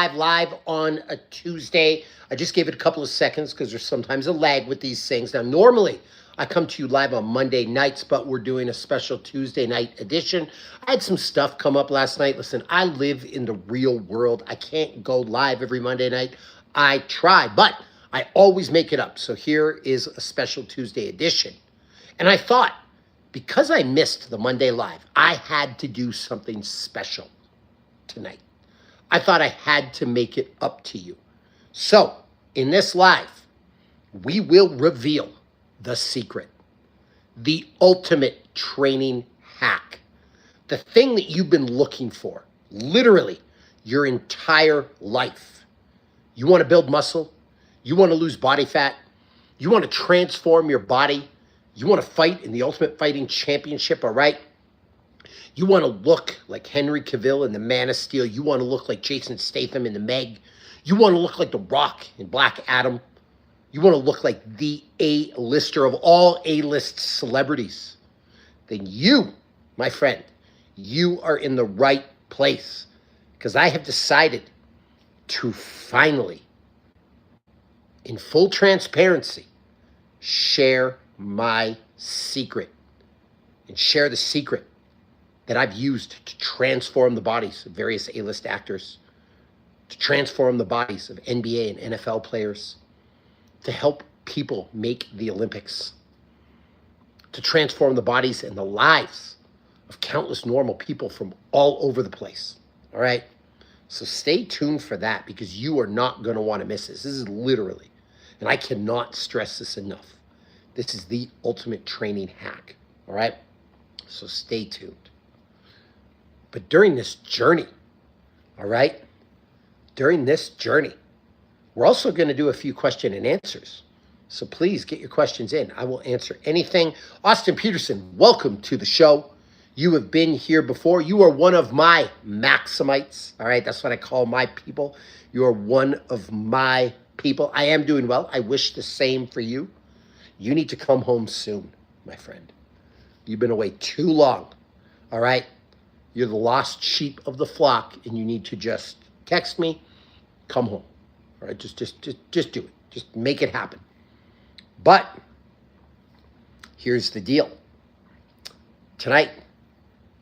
live on a Tuesday. I just gave it a couple of seconds because there's sometimes a lag with these things. Now, normally I come to you live on Monday nights, but we're doing a special Tuesday night edition. I had some stuff come up last night. Listen, I live in the real world. I can't go live every Monday night. I try, but I always make it up. So here is a special Tuesday edition. And I thought, because I missed the Monday live, I had to do something special tonight. I thought I had to make it up to you. So, in this live, we will reveal the secret, the ultimate training hack, the thing that you've been looking for, literally, your entire life. You want to build muscle? You want to lose body fat? You want to transform your body? You want to fight in the Ultimate Fighting Championship, all right? You want to look like Henry Cavill in The Man of Steel. You want to look like Jason Statham in The Meg. You want to look like The Rock in Black Adam. You want to look like the A-lister of all A-list celebrities. Then you, my friend, you are in the right place. Because I have decided to finally, in full transparency, share my secret. And share the secret that I've used to transform the bodies of various A-list actors, to transform the bodies of NBA and NFL players, to help people make the Olympics, to transform the bodies and the lives of countless normal people from all over the place, all right? So stay tuned for that because you are not going to want to miss this. This is literally, and I cannot stress this enough, this is the ultimate training hack, all right? So stay tuned. But during this journey, all right, during this journey, we're also going to do a few question and answers. So please get your questions in. I will answer anything. Austin Peterson, welcome to the show. You have been here before. You are one of my Maximites, all right? That's what I call my people. You are one of my people. I am doing well. I wish the same for you. You need to come home soon, my friend. You've been away too long, all right? You're the lost sheep of the flock, and you need to just text me, come home. All right, just do it. Just make it happen. But here's the deal. Tonight,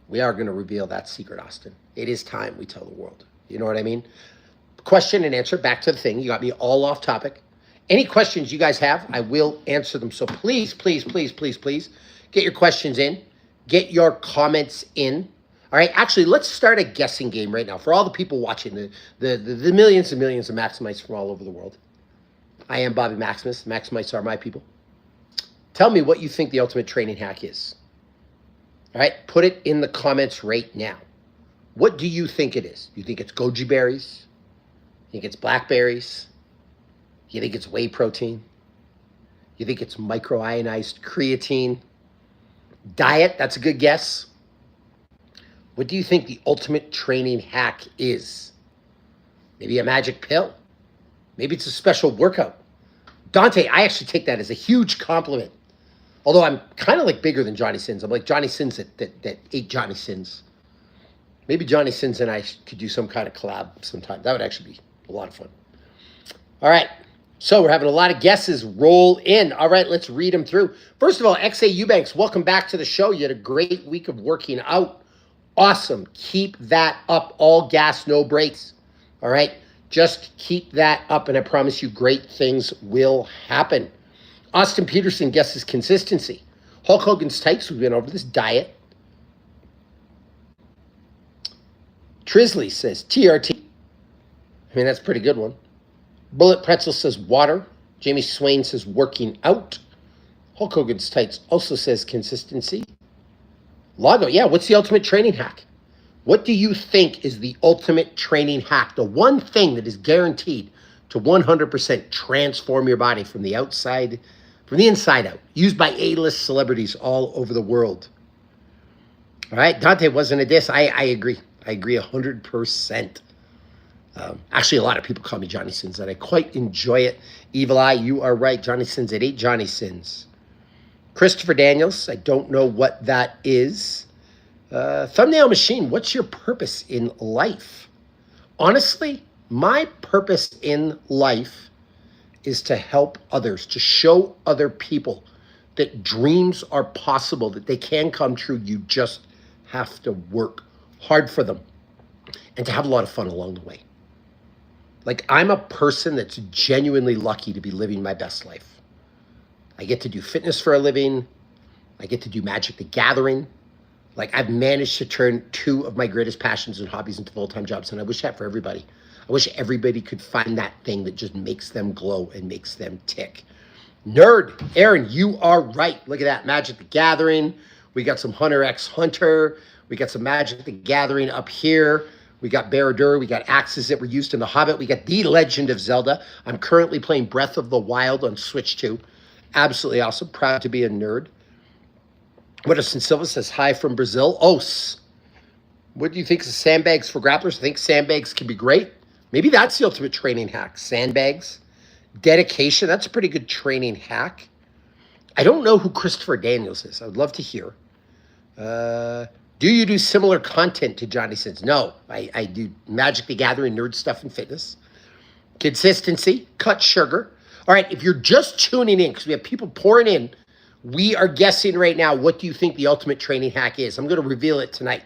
we are going to reveal that secret, Austin. It is time we tell the world. You know what I mean? Question and answer, back to the thing. You got me all off topic. Any questions you guys have, I will answer them. So please, please, please, please, please, get your questions in. Get your comments in. All right, actually, let's start a guessing game right now. For all the people watching, the millions and millions of Maximites from all over the world. I am Bobby Maximus. Maximites are my people. Tell me what you think the ultimate training hack is. All right, put it in the comments right now. What do you think it is? You think it's goji berries? You think it's blackberries? You think it's whey protein? You think it's microionized creatine? Diet, that's a good guess. What do you think the ultimate training hack is? Maybe a magic pill. Maybe it's a special workout. Dante, I actually take that as a huge compliment. Although I'm kind of like bigger than Johnny Sins. I'm like Johnny Sins that ate Johnny Sins. Maybe Johnny Sins and I could do some kind of collab sometime. That would actually be a lot of fun. All right. So we're having a lot of guesses roll in. All right, let's read them through. First of all, XA Eubanks, welcome back to the show. You had a great week of working out. Awesome. Keep that up. All gas, no brakes. All right? Just keep that up, and I promise you great things will happen. Austin Peterson guesses consistency. Hulk Hogan's Tights, we've been over this. Diet. Trisley says TRT. I mean, that's a pretty good one. Bullet Pretzel says water. Jamie Swain says working out. Hulk Hogan's Tights also says consistency. Lago, yeah, what's the ultimate training hack? What do you think is the ultimate training hack? The one thing that is guaranteed to 100% transform your body from the outside, from the inside out, used by A-list celebrities all over the world. All right, Dante wasn't a diss. I agree. I agree 100%. Actually, a lot of people call me Johnny Sins, and I quite enjoy it. Evil Eye, you are right. Johnny Sins, it ain't Johnny Sins. Christopher Daniels, I don't know what that is. Thumbnail Machine, what's your purpose in life? Honestly, My purpose in life is to help others, to show other people that dreams are possible, that they can come true. You just have to work hard for them and to have a lot of fun along the way. Like, I'm a person that's genuinely lucky to be living my best life. I get to do fitness for a living. I get to do Magic the Gathering. Like, I've managed to turn two of my greatest passions and hobbies into full-time jobs, and I wish that for everybody. I wish everybody could find that thing that just makes them glow and makes them tick. Nerd, Aaron, you are right. Look at that, Magic the Gathering. We got some Hunter x Hunter. We got some Magic the Gathering up here. We got Barad-dûr. We got axes that were used in The Hobbit. We got The Legend of Zelda. I'm currently playing Breath of the Wild on Switch 2. Absolutely awesome. Proud to be a nerd. Witterson Silva says, hi from Brazil. Os. What do you think of sandbags for grapplers? I think sandbags can be great. Maybe that's the ultimate training hack. Sandbags. Dedication. That's a pretty good training hack. I don't know who Christopher Daniels is. I would love to hear. Do you do similar content to Johnny Sins? No. I do Magic the Gathering, nerd stuff, and fitness. Consistency. Cut sugar. All right, if you're just tuning in, because we have people pouring in, we are guessing right now, what do you think the ultimate training hack is? I'm going to reveal it tonight.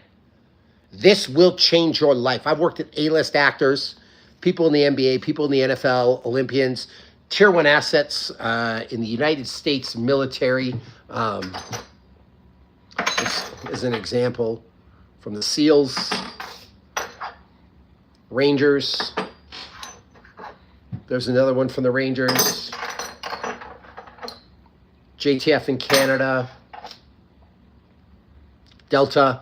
This will change your life. I've worked at A-list actors, people in the NBA, people in the NFL, Olympians, tier 1 assets in the United States military. This is an example from the SEALs, Rangers. There's another one from the Rangers. JTF in Canada. Delta.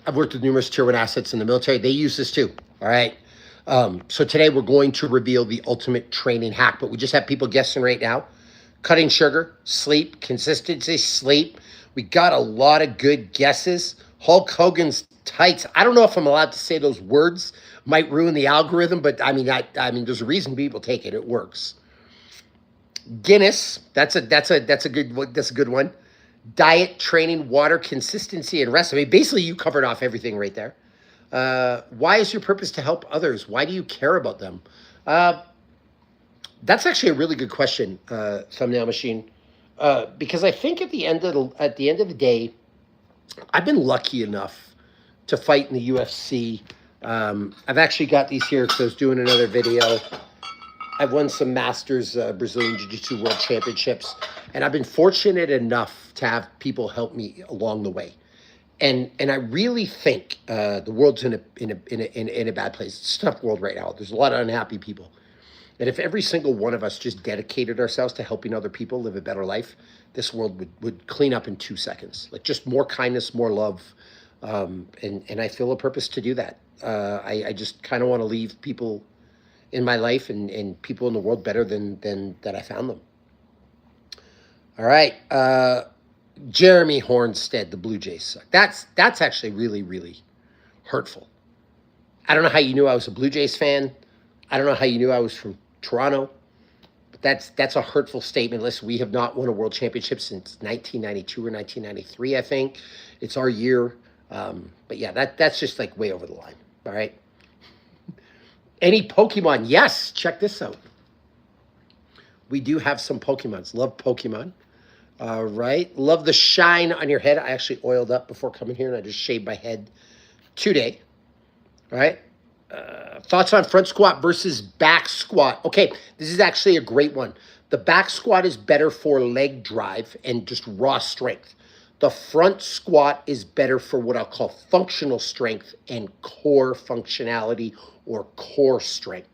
I've worked with numerous tier 1 assets in the military. They use this too. All right. So today we're going to reveal the ultimate training hack, but we just have people guessing right now. Cutting sugar, sleep, consistency, sleep. We got a lot of good guesses. Hulk Hogan's tights. I don't know if I'm allowed to say those words. Might ruin the algorithm, but I mean, there's a reason people take it. It works. Guinness. That's a good one. Diet, training, water, consistency, and rest. I mean, basically, you covered off everything right there. Why is your purpose to help others? Why do you care about them? That's actually a really good question, Thumbnail Machine. Because I think at the end of the day, I've been lucky enough to fight in the UFC. I've actually got these here because I was doing another video. I've won some Masters Brazilian Jiu-Jitsu World Championships, and I've been fortunate enough to have people help me along the way. And I really think the world's in a bad place. It's a tough world right now. There's a lot of unhappy people. And if every single one of us just dedicated ourselves to helping other people live a better life, this world would clean up in 2 seconds. Like, just more kindness, more love. And I feel a purpose to do that. I just kind of want to leave people in my life and people in the world better than that I found them. All right. Jeremy Hornstead, the Blue Jays suck. That's actually really, really hurtful. I don't know how you knew I was a Blue Jays fan. I don't know how you knew I was from Toronto. But that's a hurtful statement. Listen, we have not won a world championship since 1992 or 1993, I think. It's our year. But yeah, that's just like way over the line. All right. Any Pokemon? Yes. Check this out. We do have some Pokemons. Love Pokemon. All right. Love the shine on your head. I actually oiled up before coming here, and I just shaved my head today. All right. Thoughts on front squat versus back squat? Okay, this is actually a great one. The back squat is better for leg drive and just raw strength. The front squat is better for what I'll call functional strength and core functionality or core strength.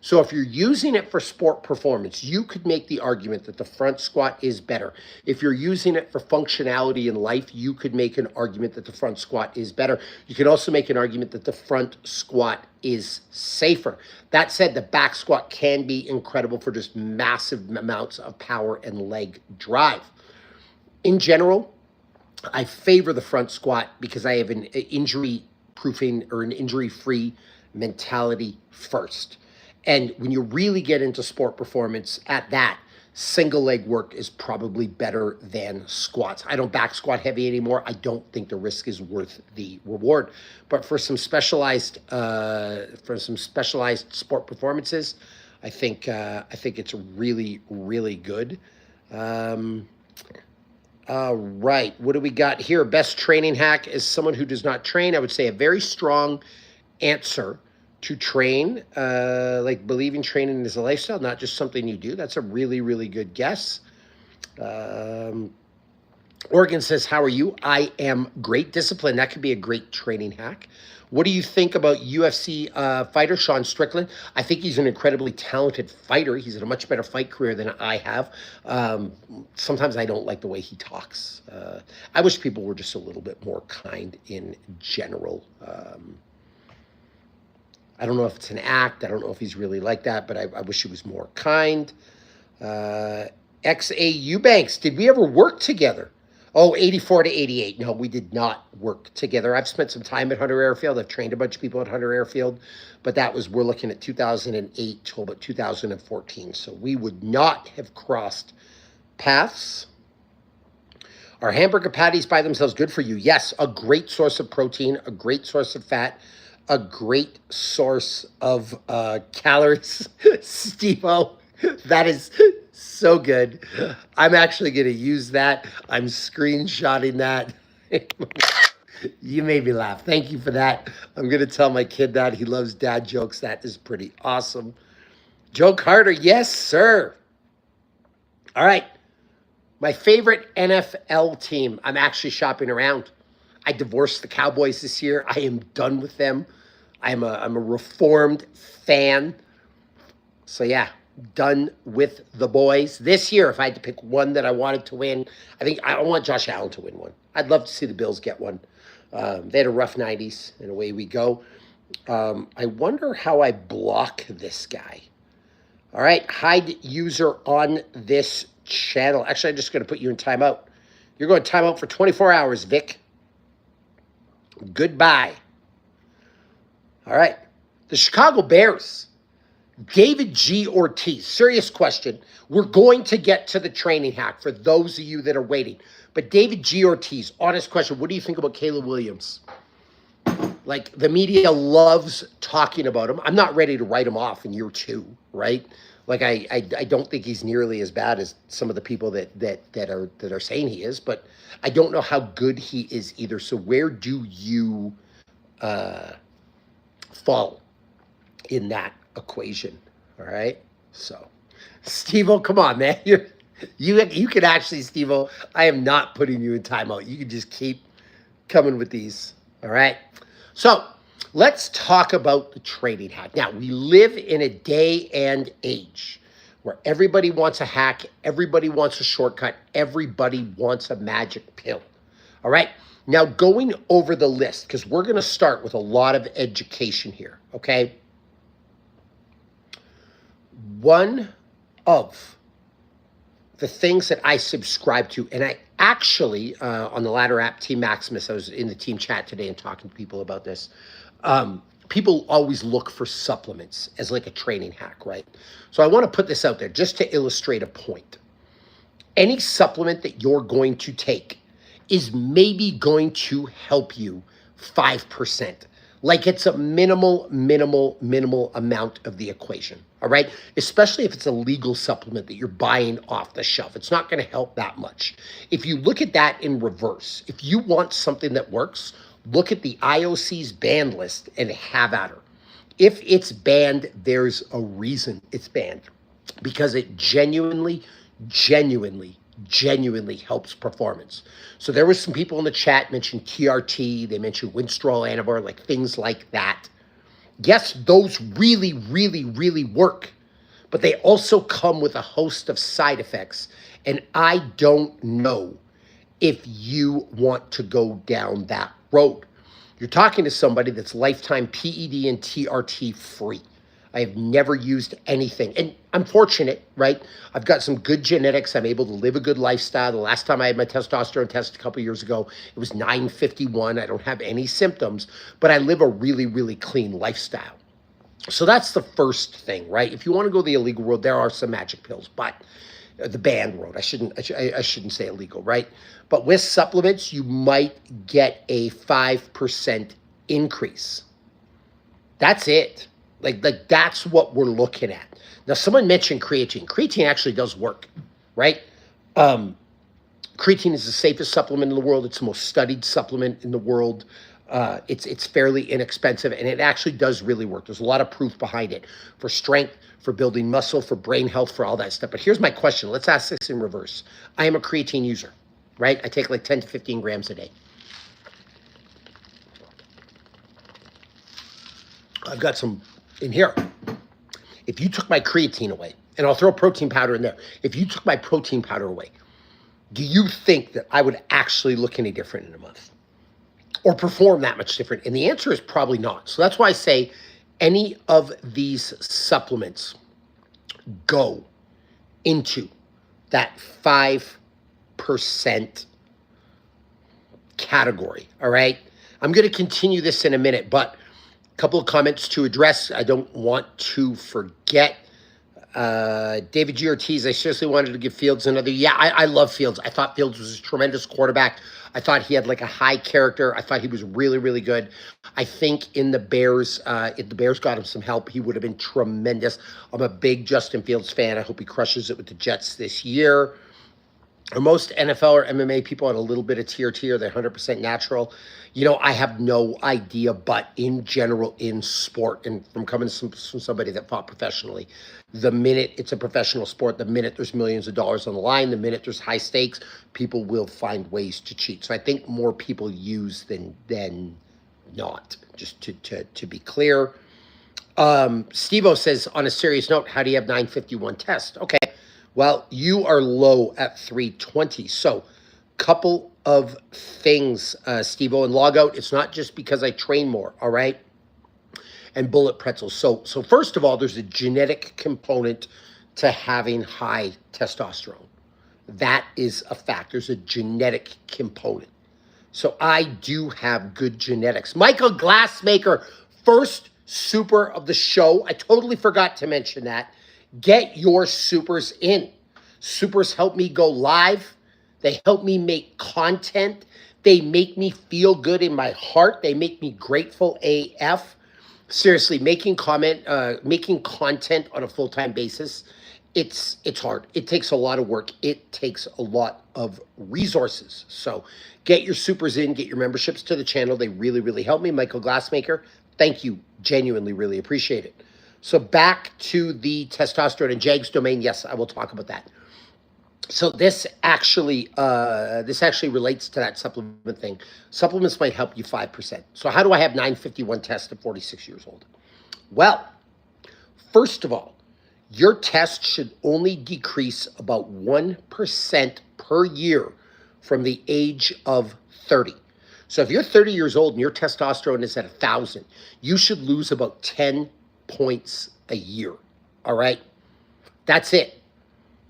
So if you're using it for sport performance, you could make the argument that the front squat is better. If you're using it for functionality in life, you could make an argument that the front squat is better. You can also make an argument that the front squat is safer. That said, the back squat can be incredible for just massive amounts of power and leg drive. In general, I favor the front squat because I have an injury-proofing or an injury-free mentality first. And when you really get into sport performance at that, single leg work is probably better than squats. I don't back squat heavy anymore. I don't think the risk is worth the reward. But for some specialized sport performances, I think it's really, really good. Right. What do we got here? Best training hack is someone who does not train. I would say a very strong answer to train, like believing training is a lifestyle, not just something you do. That's a really, really good guess. Oregon says, how are you? I am great. Discipline, that could be a great training hack. What do you think about UFC fighter Sean Strickland? I think he's an incredibly talented fighter. He's had a much better fight career than I have. Sometimes I don't like the way he talks. I wish people were just a little bit more kind in general. I don't know if it's an act. I don't know if he's really like that, but I wish he was more kind. XA Eubanks, did we ever work together? Oh, 84 to 88. No, we did not work together. I've spent some time at Hunter Airfield. I've trained a bunch of people at Hunter Airfield, but we're looking at 2008 till about 2014. So we would not have crossed paths. Are hamburger patties by themselves good for you? Yes, a great source of protein, a great source of fat, a great source of calories. Steve-O, that is so good. I'm actually going to use that. I'm screenshotting that. You made me laugh. Thank you for that. I'm going to tell my kid that. He loves dad jokes. That is pretty awesome. Joe Carter, yes, sir. All right. My favorite NFL team. I'm actually shopping around. I divorced the Cowboys this year. I am done with them. I'm a reformed fan. So yeah, done with the boys. This year, if I had to pick one that I wanted to win, I want Josh Allen to win one. I'd love to see the Bills get one. They had a rough 90s, and away we go. I wonder how I block this guy. All right, hide user on this channel. Actually, I'm just going to put you in timeout. You're going timeout for 24 hours, Vic. Goodbye. All right. The Chicago Bears. David G. Ortiz. Serious question. We're going to get to the training hack for those of you that are waiting. But David G. Ortiz, honest question. What do you think about Caleb Williams? Like, the media loves talking about him. I'm not ready to write him off in year 2, right? Like, I don't think he's nearly as bad as some of the people that are saying he is, but I don't know how good he is either. So where do you fall in that equation? All right. So, Steve-O, come on, man. You can actually, Steve-O, I am not putting you in timeout. You can just keep coming with these. All right. So let's talk about the training hack. Now, we live in a day and age where everybody wants a hack, everybody wants a shortcut, everybody wants a magic pill. All right. Now, going over the list, because we're going to start with a lot of education here, okay? One of the things that I subscribe to, and I actually, on the Ladder app, Team Maximus, I was in the team chat today and talking to people about this. People always look for supplements as like a training hack, right? So I want to put this out there just to illustrate a point. Any supplement that you're going to take is maybe going to help you 5%. Like it's a minimal amount of the equation, all right? Especially if it's a legal supplement that you're buying off the shelf. It's not going to help that much. If you look at that in reverse, if you want something that works, look at the IOC's banned list and have at her. If it's banned, there's a reason it's banned, because it genuinely helps performance. So there was some people in the chat mentioned TRT, they mentioned Winstrol, Anavar, like things like that. Yes, those really work, but they also come with a host of side effects, and I don't know if you want to go down that road. You're talking to somebody that's lifetime PED and TRT free. I have never used anything. And I'm fortunate, right? I've got some good genetics. I'm able to live a good lifestyle. The last time I had my testosterone test a couple years ago, it was 951. I don't have any symptoms, but I live a really clean lifestyle. So that's the first thing, right? If you want to go the illegal road, there are some magic pills. But the banned world. I shouldn't say illegal, right? But with supplements, you might get a 5% increase. That's it. Like that's what we're looking at. Now, someone mentioned creatine. Creatine actually does work, right? Creatine is the safest supplement in the world. It's the most studied supplement in the world. It's fairly inexpensive, and it actually does really work. There's a lot of proof behind it for strength, for building muscle, for brain health, for all that stuff. But here's my question. Let's ask this in reverse. I am a creatine user, right? I take like 10 to 15 grams a day. I've got some in here. If you took my creatine away, and I'll throw protein powder in there. If you took my protein powder away, do you think that I would actually look any different in a month or perform that much different? And the answer is probably not. So that's why I say any of these supplements go into that 5% category. All right. I'm going to continue this in a minute, but a couple of comments to address. I don't want to forget. David G. Ortiz, I seriously wanted to give Fields another. Yeah, I love Fields. I thought Fields was a tremendous quarterback. I thought he had like a high character. I thought he was really, really good. I think in the Bears, if the Bears got him some help, he would have been tremendous. I'm a big Justin Fields fan. I hope he crushes it with the Jets this year. Are most NFL or MMA people on a little bit of TRT? They're 100% natural? You know, I have no idea, but in general, in sport, and from coming from somebody that fought professionally, the minute it's a professional sport, the minute there's millions of dollars on the line, the minute there's high stakes, people will find ways to cheat. So I think more people use than not, just to be clear. Steve-O says, on a serious note, how do you have 951 test? Okay. Well, you are low at 320. So, couple of things, Steve-O, and log out. It's not just because I train more, all right? And bullet pretzels. So first of all, there's a genetic component to having high testosterone. That is a fact. There's a genetic component. So I do have good genetics. Michael Glassmaker, first super of the show. I totally forgot to mention that. Get your supers in. Supers help me go live. They help me make content. They make me feel good in my heart. They make me grateful AF. Seriously, making content on a full-time basis, it's hard. It takes a lot of work. It takes a lot of resources. So get your supers in, get your memberships to the channel. They really, really help me. Michael Glassmaker, thank you. Genuinely, really appreciate it. So back to the testosterone and Jags domain. Yes, I will talk about that. So this actually relates to that supplement thing. Supplements might help you 5%. So how do I have 951 tests at 46 years old? Well, first of all, your test should only decrease about 1% per year from the age of 30. So if you're 30 years old and your testosterone is at 1,000, you should lose about 10 points a year. All right? That's it.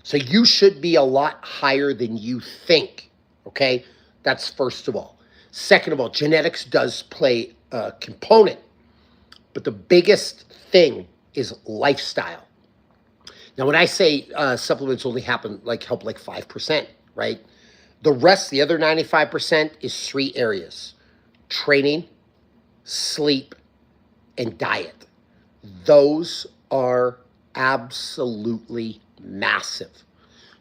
So you should be a lot higher than you think. Okay? That's first of all. Second of all, genetics does play a component. But the biggest thing is lifestyle. Now, when I say supplements only help like 5%, right? The rest, the other 95% is 3 areas: training, sleep, and diet. Those are absolutely massive.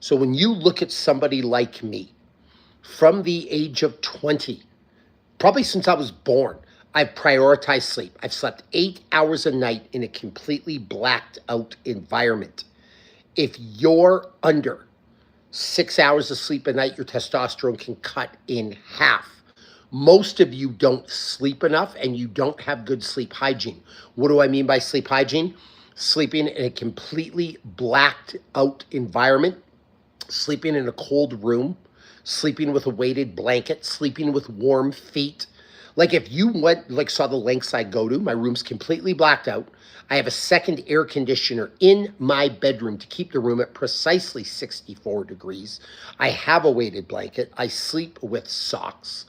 So when you look at somebody like me, from the age of 20, probably since I was born, I've prioritized sleep. I've slept 8 hours a night in a completely blacked out environment. If you're under 6 hours of sleep a night, your testosterone can cut in half. Most of you don't sleep enough and you don't have good sleep hygiene. What do I mean by sleep hygiene? Sleeping in a completely blacked out environment, sleeping in a cold room, sleeping with a weighted blanket, sleeping with warm feet. Like if you saw the lengths I go to, my room's completely blacked out. I have a second air conditioner in my bedroom to keep the room at precisely 64 degrees. I have a weighted blanket. I sleep with socks.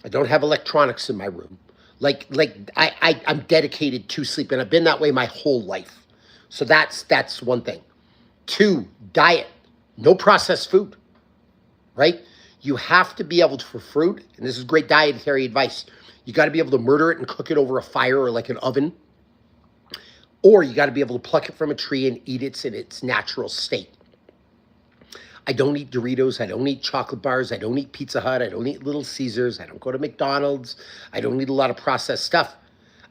I don't have electronics in my room. I'm dedicated to sleep, and I've been that way my whole life. So that's one thing. Two, diet. No processed food, right? You have to be able to, for fruit, and this is great dietary advice, you got to be able to murder it and cook it over a fire or like an oven, or you got to be able to pluck it from a tree and eat it in its natural state. I don't eat Doritos. I don't eat chocolate bars. I don't eat Pizza Hut. I don't eat Little Caesars. I don't go to McDonald's. I don't eat a lot of processed stuff.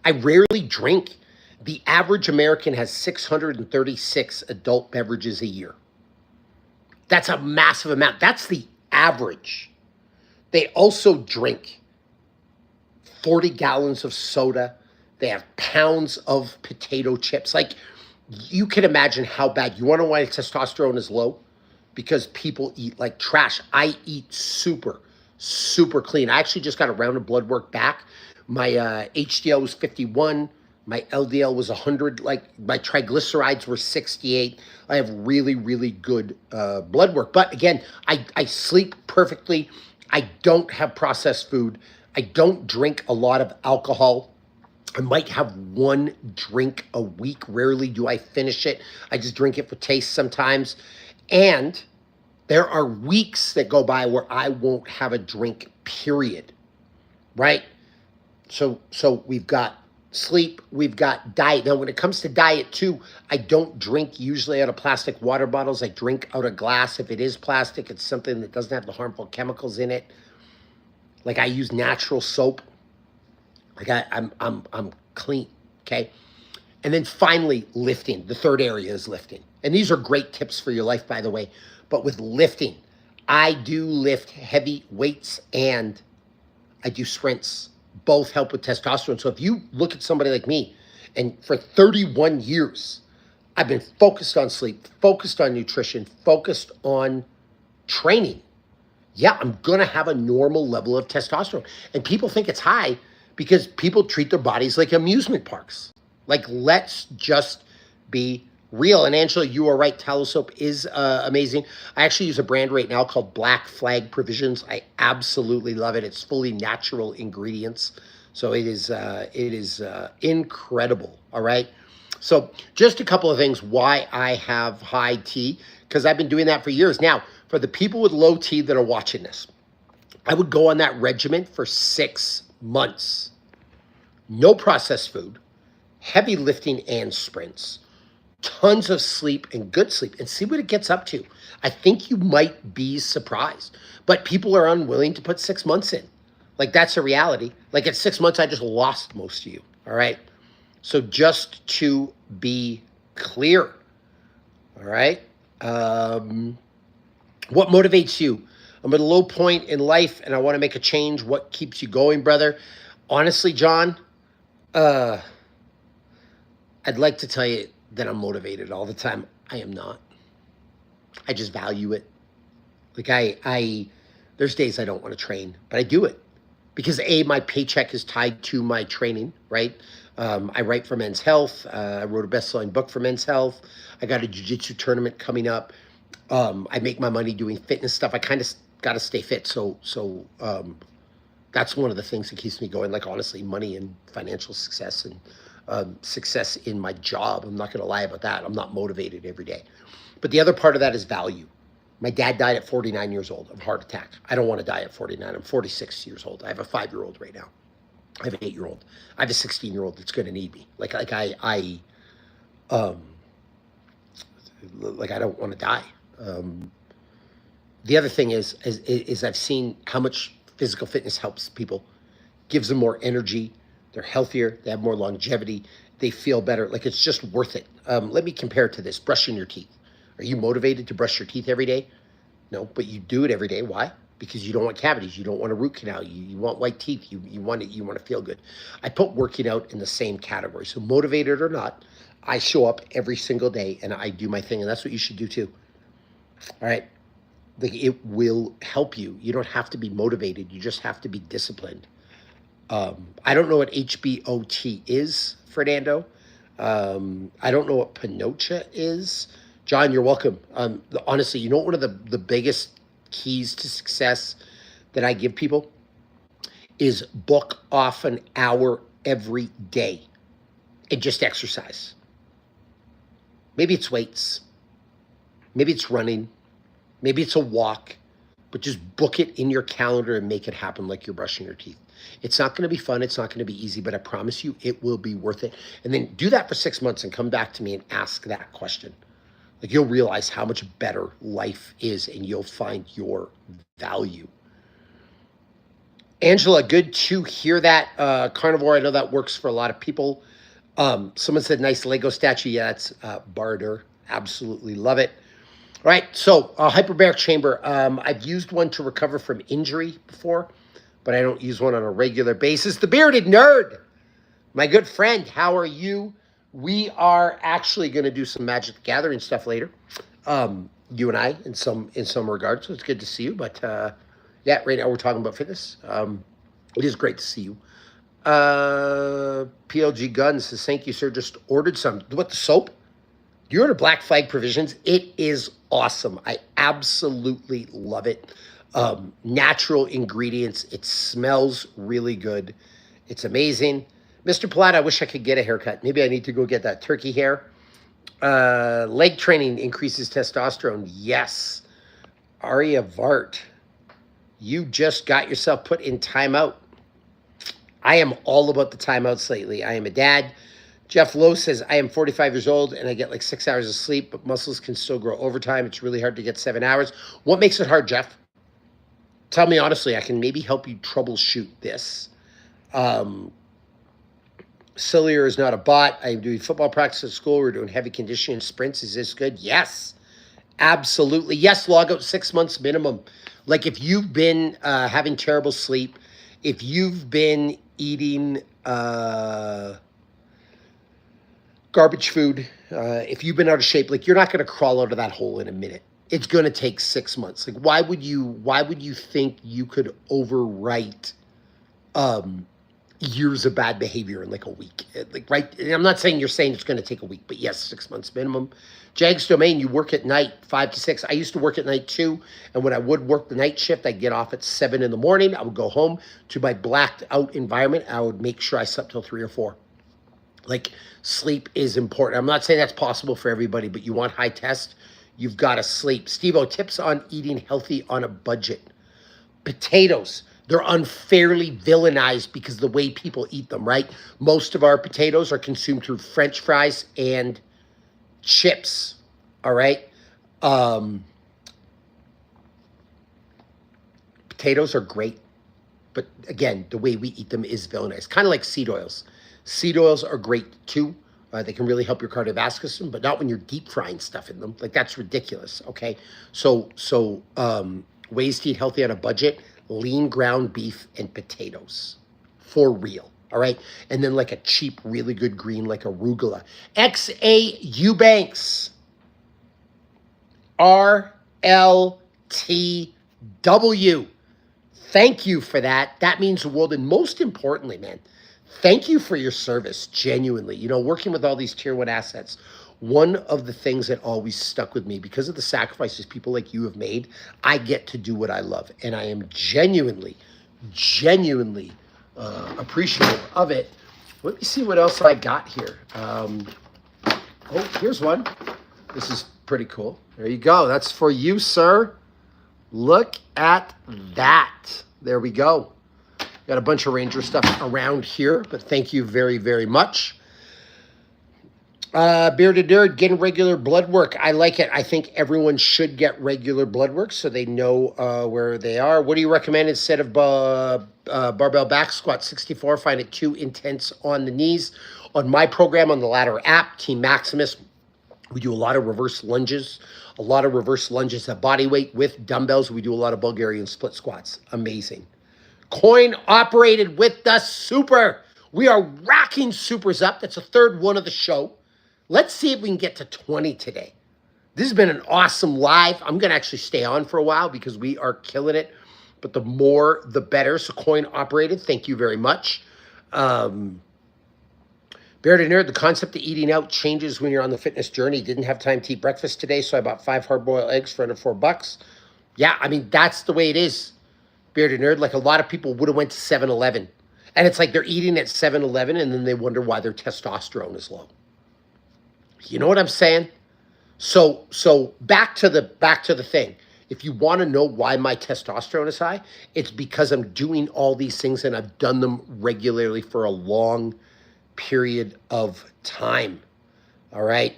I rarely drink. The average American has 636 adult beverages a year. That's a massive amount. That's the average. They also drink 40 gallons of soda. They have pounds of potato chips. Like, you can imagine how bad. You want to know why testosterone is low? Because people eat like trash. I eat super, super clean. I actually just got a round of blood work back. My HDL was 51. My LDL was 100. Like, my triglycerides were 68. I have really, really good blood work. But again, I sleep perfectly. I don't have processed food. I don't drink a lot of alcohol. I might have one drink a week. Rarely do I finish it. I just drink it for taste sometimes. And there are weeks that go by where I won't have a drink, period. Right? So we've got sleep, we've got diet. Now, when it comes to diet too, I don't drink usually out of plastic water bottles. I drink out of glass. If it is plastic, it's something that doesn't have the harmful chemicals in it. Like, I use natural soap. Like, I'm clean, okay? And then finally, lifting. The third area is lifting. And these are great tips for your life, by the way. But with lifting, I do lift heavy weights and I do sprints. Both help with testosterone. So if you look at somebody like me, and for 31 years, I've been focused on sleep, focused on nutrition, focused on training. Yeah, I'm going to have a normal level of testosterone. And people think it's high because people treat their bodies like amusement parks. Like, let's just be real. And Angela, you are right. Tallow soap is amazing. I actually use a brand right now called Black Flag Provisions. I absolutely love it. It's fully natural ingredients. So it is incredible. All right. So just a couple of things why I have high T, because I've been doing that for years. Now, for the people with low T that are watching this, I would go on that regimen for 6 months. No processed food, heavy lifting and sprints, tons of sleep and good sleep, and see what it gets up to. I think you might be surprised, but people are unwilling to put 6 months in. Like, that's a reality. Like, at 6 months, I just lost most of you. All right. So just to be clear. All right. What motivates you? I'm at a low point in life and I want to make a change. What keeps you going, brother? Honestly, John, I'd like to tell you that I'm motivated all the time. I am not. I just value it. Like, there's days I don't want to train, but I do it because my paycheck is tied to my training, right? I write for Men's Health. I wrote a best-selling book for Men's Health. I got a jiu-jitsu tournament coming up. I make my money doing fitness stuff. I kind of got to stay fit. So that's one of the things that keeps me going. Like, honestly, money and financial success and success in my job. I'm not going to lie about that. I'm not motivated every day. But the other part of that is value. My dad died at 49 years old of a heart attack. I don't want to die at 49. I'm 46 years old. I have a 5-year-old right now. I have an 8-year-old. I have a 16-year-old that's going to need me. Like I don't want to die. The other thing is I've seen how much physical fitness helps people, gives them more energy. They're healthier. They have more longevity. They feel better. Like, it's just worth it. Let me compare it to this: brushing your teeth. Are you motivated to brush your teeth every day? No, but you do it every day. Why? Because you don't want cavities. You don't want a root canal. You want white teeth. You want it. You want to feel good. I put working out in the same category. So, motivated or not, I show up every single day and I do my thing. And that's what you should do too. All right. Like, it will help you. You don't have to be motivated. You just have to be disciplined. I don't know what HBOT is, Fernando. I don't know what Panocha is. John, you're welcome. Honestly, you know what one of the biggest keys to success that I give people is book off an hour every day and just exercise. Maybe it's weights. Maybe it's running. Maybe it's a walk. But just book it in your calendar and make it happen like you're brushing your teeth. It's not going to be fun. It's not going to be easy, but I promise you it will be worth it. And then do that for 6 months and come back to me and ask that question. Like, you'll realize how much better life is and you'll find your value. Angela, good to hear that. Carnivore, I know that works for a lot of people. Someone said nice Lego statue. Yeah, that's Barter. Absolutely love it. All right, so hyperbaric chamber. I've used one to recover from injury before, but I don't use one on a regular basis. The Bearded Nerd, my good friend, how are you? We are actually going to do some Magic the Gathering stuff later. You and I, in some regards, so it's good to see you. But yeah, right now we're talking about fitness. It is great to see you. PLG Guns says, thank you, sir. Just ordered some. What, the soap? You order Black Flag Provisions. It is awesome. I absolutely love it. Natural ingredients. It smells really good. It's amazing. Mr. Platt, I wish I could get a haircut. Maybe I need to go get that turkey hair. Leg training increases testosterone. Yes. Aria Vart, you just got yourself put in timeout. I am all about the timeouts lately. I am a dad. Jeff Lowe says, I am 45 years old and I get like 6 hours of sleep, but muscles can still grow over time. It's really hard to get 7 hours. What makes it hard, Jeff? Tell me honestly. I can maybe help you troubleshoot this. Cillier is not a bot. I'm doing football practice at school. We're doing heavy conditioning sprints. Is this good? Yes, absolutely. Yes, log out 6 months minimum. Like if you've been having terrible sleep, if you've been eating garbage food, if you've been out of shape, like you're not going to crawl out of that hole in a minute. It's going to take 6 months. Like why would you think you could overwrite years of bad behavior in like a week? Like, right? And I'm not saying you're saying it's going to take a week, but yes, 6 months minimum. Jags Domain, you work at night 5 to 6. I used to work at night too. And when I would work the night shift, I'd get off at 7 in the morning. I would go home to my blacked out environment. I would make sure I slept till 3 or 4. Like sleep is important. I'm not saying that's possible for everybody, but you want high test, you've got to sleep. Steve-O, tips on eating healthy on a budget. Potatoes. They're unfairly villainized because of the way people eat them, right? Most of our potatoes are consumed through French fries and chips, all right? Potatoes are great, but again, the way we eat them is villainized. Kind of like seed oils. Seed oils are great too. They can really help your cardiovascular system, but not when you're deep frying stuff in them. Like that's ridiculous, okay? So ways to eat healthy on a budget: lean ground beef and potatoes, for real, all right? And then like a cheap, really good green like arugula. XA Eubanks, RLTW. Thank you for that. That means the world. And most importantly, man, thank you for your service, genuinely. You know, working with all these tier 1 assets, one of the things that always stuck with me, because of the sacrifices people like you have made, I get to do what I love. And I am genuinely appreciative of it. Let me see what else I got here. Oh, here's one. This is pretty cool. There you go. That's for you, sir. Look at that. There we go. Got a bunch of Ranger stuff around here, but thank you very, very much. Bearded Nerd, getting regular blood work. I like it. I think everyone should get regular blood work so they know where they are. What do you recommend instead of barbell back squat? 64. Find it too intense on the knees. On my program on the Ladder app, Team Maximus, we do a lot of reverse lunges. A lot of reverse lunges at body weight with dumbbells. We do a lot of Bulgarian split squats. Amazing. Coin operated with the super. We are racking supers up. That's the third one of the show. Let's see if we can get to 20 today. This has been an awesome live. I'm going to actually stay on for a while because we are killing it. But the more, the better. So coin operated. Thank you very much. Bearded Nerd, the concept of eating out changes when you're on the fitness journey. Didn't have time to eat breakfast today, so I bought 5 hard-boiled eggs for under $4. Yeah, I mean, that's the way it is. Bearded Nerd, like a lot of people would have went to 7-Eleven. And it's like they're eating at 7-Eleven and then they wonder why their testosterone is low. You know what I'm saying? So back to the thing. If you want to know why my testosterone is high, it's because I'm doing all these things and I've done them regularly for a long period of time. All right.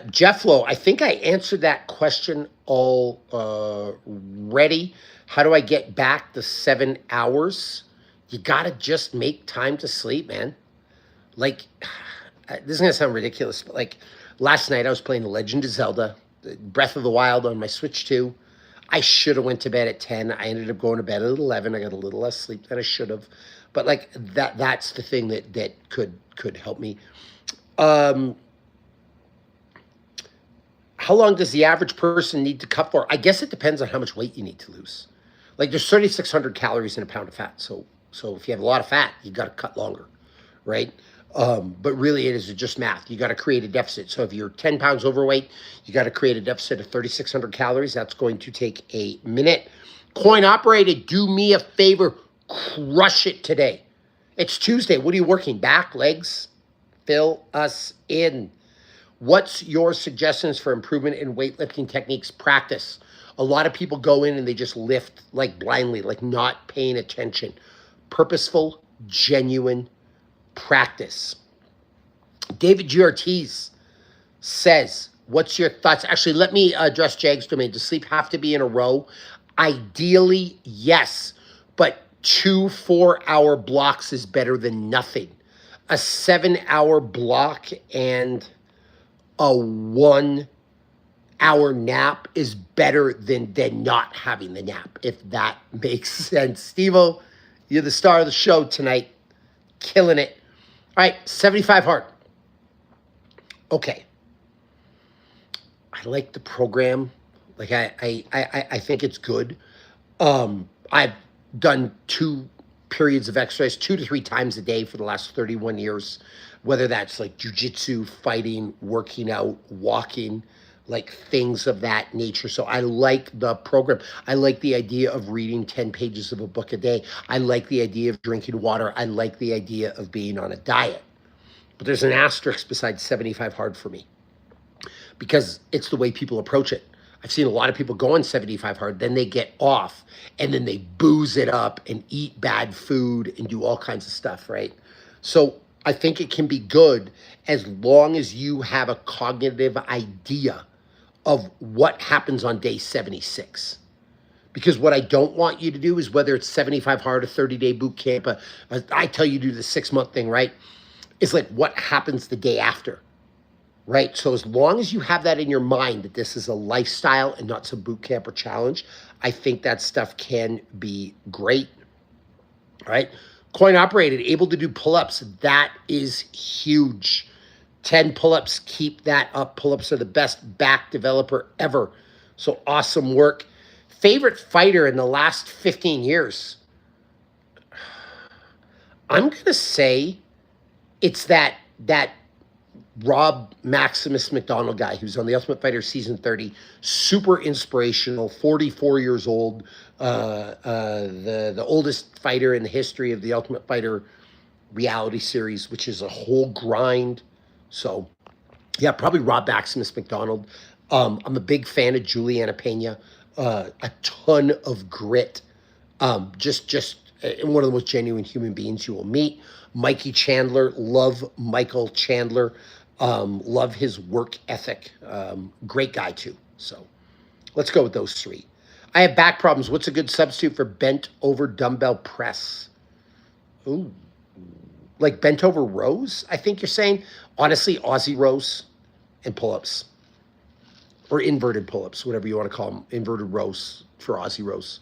Jeff Lowe, I think I answered that question already. How do I get back the 7 hours? You got to just make time to sleep, man. Like, this is going to sound ridiculous, but like last night I was playing The Legend of Zelda, Breath of the Wild on my Switch 2. I should have went to bed at 10. I ended up going to bed at 11. I got a little less sleep than I should have. But like that's the thing that could help me. How long does the average person need to cut for? I guess it depends on how much weight you need to lose. Like there's 3,600 calories in a pound of fat. So if you have a lot of fat, you got to cut longer, right? But really it is just math. You got to create a deficit. So if you're 10 pounds overweight, you got to create a deficit of 3,600 calories. That's going to take a minute. Coin operated, do me a favor, crush it today. It's Tuesday. What are you working? Back, legs? Fill us in. What's your suggestions for improvement in weightlifting techniques practice? A lot of people go in and they just lift like blindly, like not paying attention. Purposeful, genuine practice. David G. Ortiz says, what's your thoughts? Actually, let me address Jag's domain. Does sleep have to be in a row? Ideally, yes. But 2 4-hour blocks is better than nothing. A 7-hour block and a 1-hour nap is better than not having the nap, if that makes sense. Steve-O, you're the star of the show tonight. Killing it. All right, 75 hard. Okay. I like the program. Like I think it's good. I've done 2 periods of exercise 2 to 3 times a day for the last 31 years, whether that's like jujitsu, fighting, working out, walking, like things of that nature. So I like the program. I like the idea of reading 10 pages of a book a day. I like the idea of drinking water. I like the idea of being on a diet. But there's an asterisk beside 75 hard for me because it's the way people approach it. I've seen a lot of people go on 75 hard, then they get off, and then they booze it up and eat bad food and do all kinds of stuff, right? So I think it can be good as long as you have a cognitive idea of what happens on day 76. Because what I don't want you to do is, whether it's 75 hard, a 30-day boot camp, I tell you to do the 6-month thing, right? It's like what happens the day after. Right? So as long as you have that in your mind that this is a lifestyle and not some boot camp or challenge, I think that stuff can be great. Right? Coin operated, able to do pull-ups. That is huge. 10 pull-ups, keep that up. Pull-ups are the best back developer ever. So awesome work. Favorite fighter in the last 15 years? I'm going to say it's that Rob Maximus McDonald guy who's on The Ultimate Fighter season 30, super inspirational, 44 years old, the oldest fighter in the history of The Ultimate Fighter reality series, which is a whole grind. So, yeah, probably Rob Maximus McDonald. I'm a big fan of Juliana Pena, a ton of grit, just one of the most genuine human beings you will meet. Mikey Chandler, love Michael Chandler. Love his work ethic. Great guy too. So let's go with those 3. I have back problems. What's a good substitute for bent over dumbbell press? Ooh, like bent over rows, I think you're saying. Honestly, Aussie rows and pull-ups, or inverted pull-ups, whatever you want to call them. Inverted rows for Aussie rows,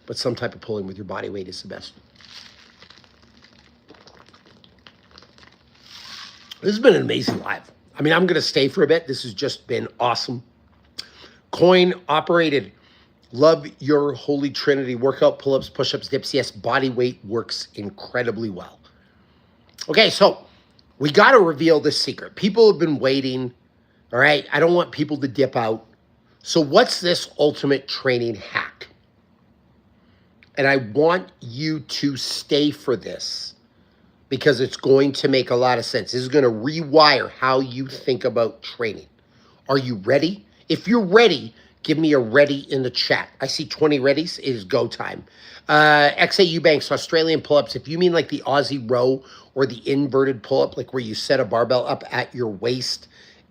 but some type of pulling with your body weight is the best. This has been an amazing live. I mean, I'm going to stay for a bit. This has just been awesome. Coin operated. Love your holy trinity. Workout, pull-ups, push-ups, dips. Yes, body weight works incredibly well. Okay, so we got to reveal this secret. People have been waiting. All right, I don't want people to dip out. So what's this ultimate training hack? And I want you to stay for this. because it's going to make a lot of sense. This is going to rewire how you think about training. Are you ready? If you're ready, give me a ready in the chat. I see 20 readies. It is go time. XA Eubanks, Australian pull-ups. If you mean like the Aussie row or the inverted pull-up, like where you set a barbell up at your waist,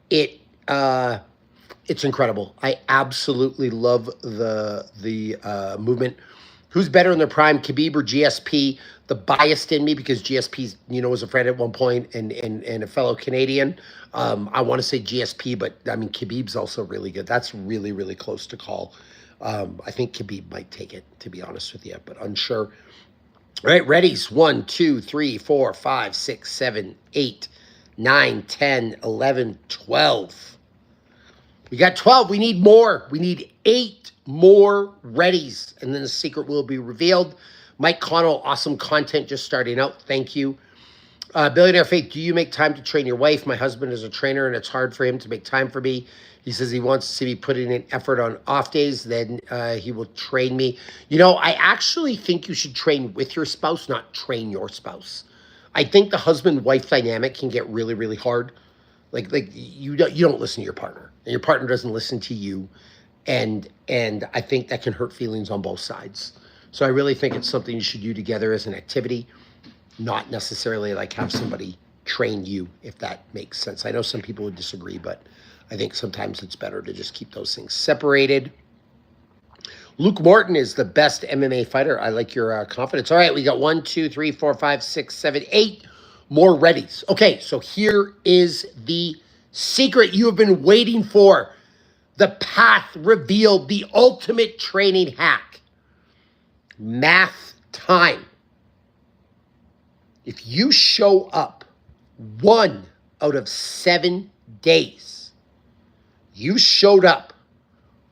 it's incredible. I absolutely love the movement. Who's better in their prime, Khabib or GSP? The biased in me, because GSP, was a friend at one point and a fellow Canadian. I want to say GSP, but I mean, Khabib's also really good. That's really, really close to call. I think Khabib might take it, to be honest with you, but unsure. All right, readies. 1, 2, 3, 4, 5, 6, 7, 8, 9, 10, 11, 12. We got 12. We need more. We need 8 more readies, and then the secret will be revealed. Mike Connell, awesome content just starting out. Thank you. Billionaire Faith, do you make time to train your wife? My husband is a trainer, and it's hard for him to make time for me. He says he wants to see me putting in effort on off days. Then he will train me. I actually think you should train with your spouse, not train your spouse. I think the husband-wife dynamic can get really, really hard. Like you don't listen to your partner, and your partner doesn't listen to you. And I think that can hurt feelings on both sides. So I really think it's something you should do together as an activity, not necessarily like have somebody train you, if that makes sense. I know some people would disagree, but I think sometimes it's better to just keep those things separated. Luke Morton is the best MMA fighter. I like your confidence. All right, we got 1, 2, 3, 4, 5, 6, 7, 8 more readies. Okay, so here is the secret you have been waiting for. The path revealed, the ultimate training hack. Math time. If you show up 1 out of 7 days, you showed up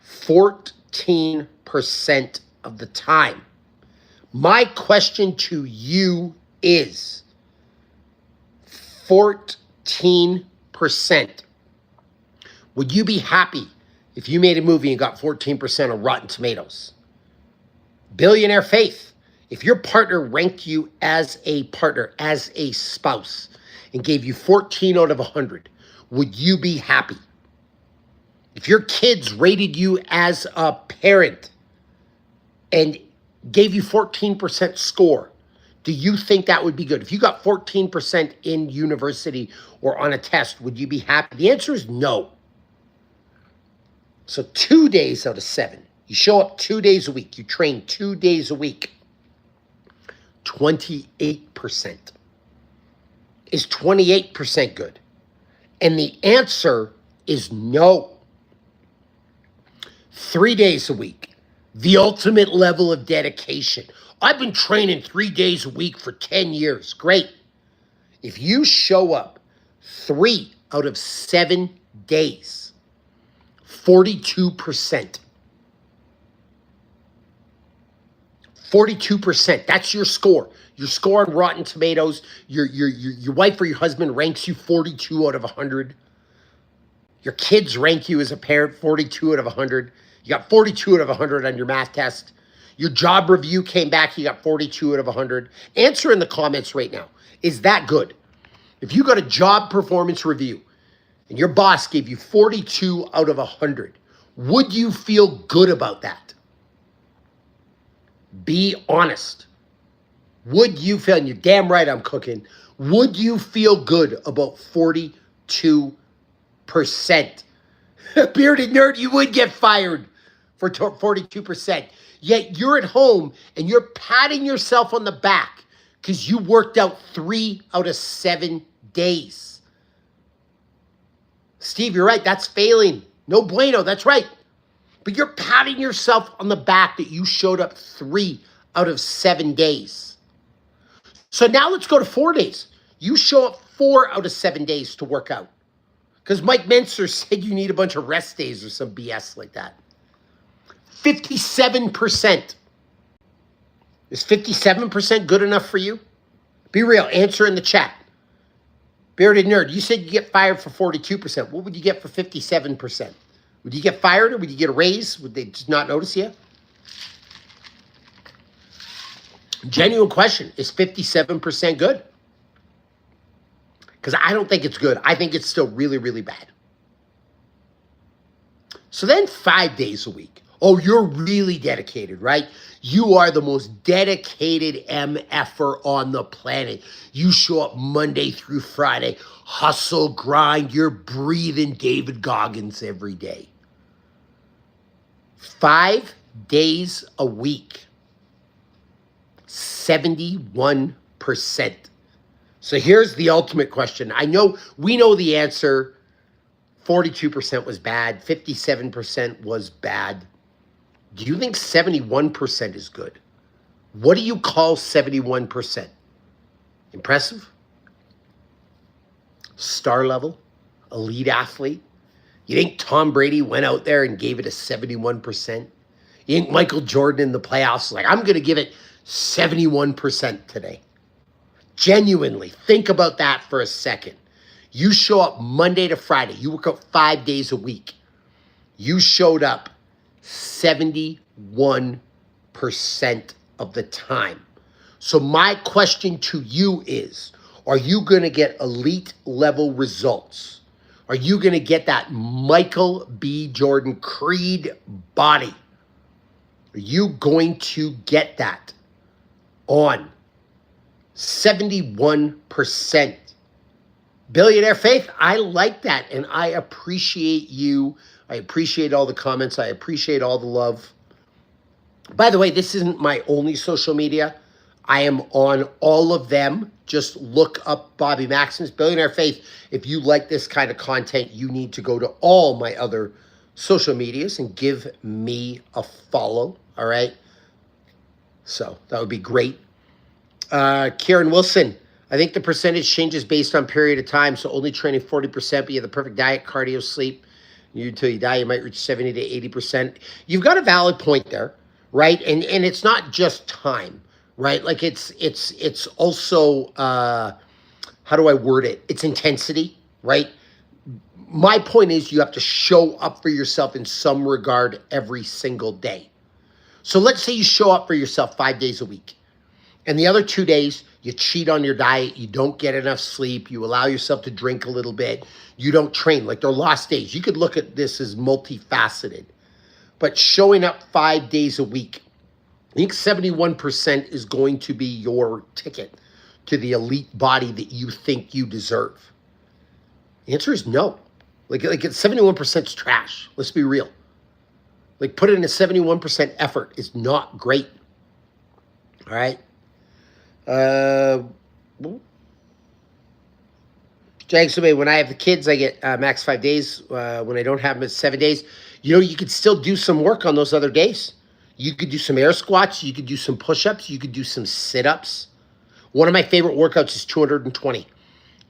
14% of the time. My question to you is 14%. Would you be happy if you made a movie and got 14% of Rotten Tomatoes? Billionaire Faith, if your partner ranked you as a partner, as a spouse, and gave you 14 out of 100, would you be happy? If your kids rated you as a parent and gave you 14% score, do you think that would be good? If you got 14% in university or on a test, would you be happy? The answer is no. So 2 days out of 7. You show up 2 days a week. You train 2 days a week. 28%. Is 28% good? And the answer is no. 3 days a week. The ultimate level of dedication. I've been training 3 days a week for 10 years. Great. If you show up 3 out of 7 days, 42%. 42%. That's your score. Your score on Rotten Tomatoes. Your wife or your husband ranks you 42 out of 100. Your kids rank you as a parent 42 out of 100. You got 42 out of 100 on your math test. Your job review came back. You got 42 out of 100. Answer in the comments right now. Is that good? If you got a job performance review and your boss gave you 42 out of 100, would you feel good about that? Be honest. Would you feel, and you're damn right I'm cooking, would you feel good about 42%? Bearded nerd, you would get fired for 42%. Yet you're at home and you're patting yourself on the back because you worked out 3 out of 7 days. Steve, you're right. That's failing. No bueno. That's right. But you're patting yourself on the back that you showed up 3 out of 7 days. So now let's go to 4 days. You show up 4 out of 7 days to work out. Because Mike Menser said you need a bunch of rest days or some BS like that. 57%. Is 57% good enough for you? Be real. Answer in the chat. Bearded nerd, you said you get fired for 42%. What would you get for 57%? Would you get fired or would you get a raise? Would they just not notice you? Genuine question. Is 57% good? because I don't think it's good. I think it's still really, really bad. So then 5 days a week. Oh, you're really dedicated, right? You are the most dedicated MFer on the planet. You show up Monday through Friday, hustle, grind. You're breathing David Goggins every day. 5 days a week, 71%. So here's the ultimate question. We know the answer. 42% was bad, 57% was bad. Do you think 71% is good? What do you call 71%? Impressive? Star level? Elite athlete? You think Tom Brady went out there and gave it a 71%? You think Michael Jordan in the playoffs, like, I'm going to give it 71% today? Genuinely, think about that for a second. You show up Monday to Friday. You work out 5 days a week. You showed up 71% of the time. So my question to you is, are you going to get elite level results? Are you going to get that Michael B. Jordan Creed body? Are you going to get that on 71%? Billionaire Faith, I like that, and I appreciate you. I appreciate all the comments. I appreciate all the love. By the way, this isn't my only social media. I am on all of them. Just look up Bobby Maximus. Billionaire Faith, if you like this kind of content, you need to go to all my other social medias and give me a follow, all right? So that would be great. Karen Wilson, I think the percentage changes based on period of time, so only training 40%, but you have the perfect diet, cardio, sleep. Until you die, you might reach 70 to 80%. You've got a valid point there, right? And it's not just time, right? Like it's also, how do I word it? It's intensity, right? My point is you have to show up for yourself in some regard every single day. So let's say you show up for yourself 5 days a week. And the other 2 days, you cheat on your diet, you don't get enough sleep, you allow yourself to drink a little bit, you don't train. Like they're lost days. You could look at this as multifaceted. But showing up 5 days a week, I think 71% is going to be your ticket to the elite body that you think you deserve. The answer is no. Like 71% is trash. Let's be real. Like put in a 71% effort is not great. All right. Jagsome, when I have the kids, I get max 5 days. When I don't have them, it's 7 days. You know, you could still do some work on those other days. You could do some air squats. You could do some push-ups. You could do some sit-ups. One of my favorite workouts is 220.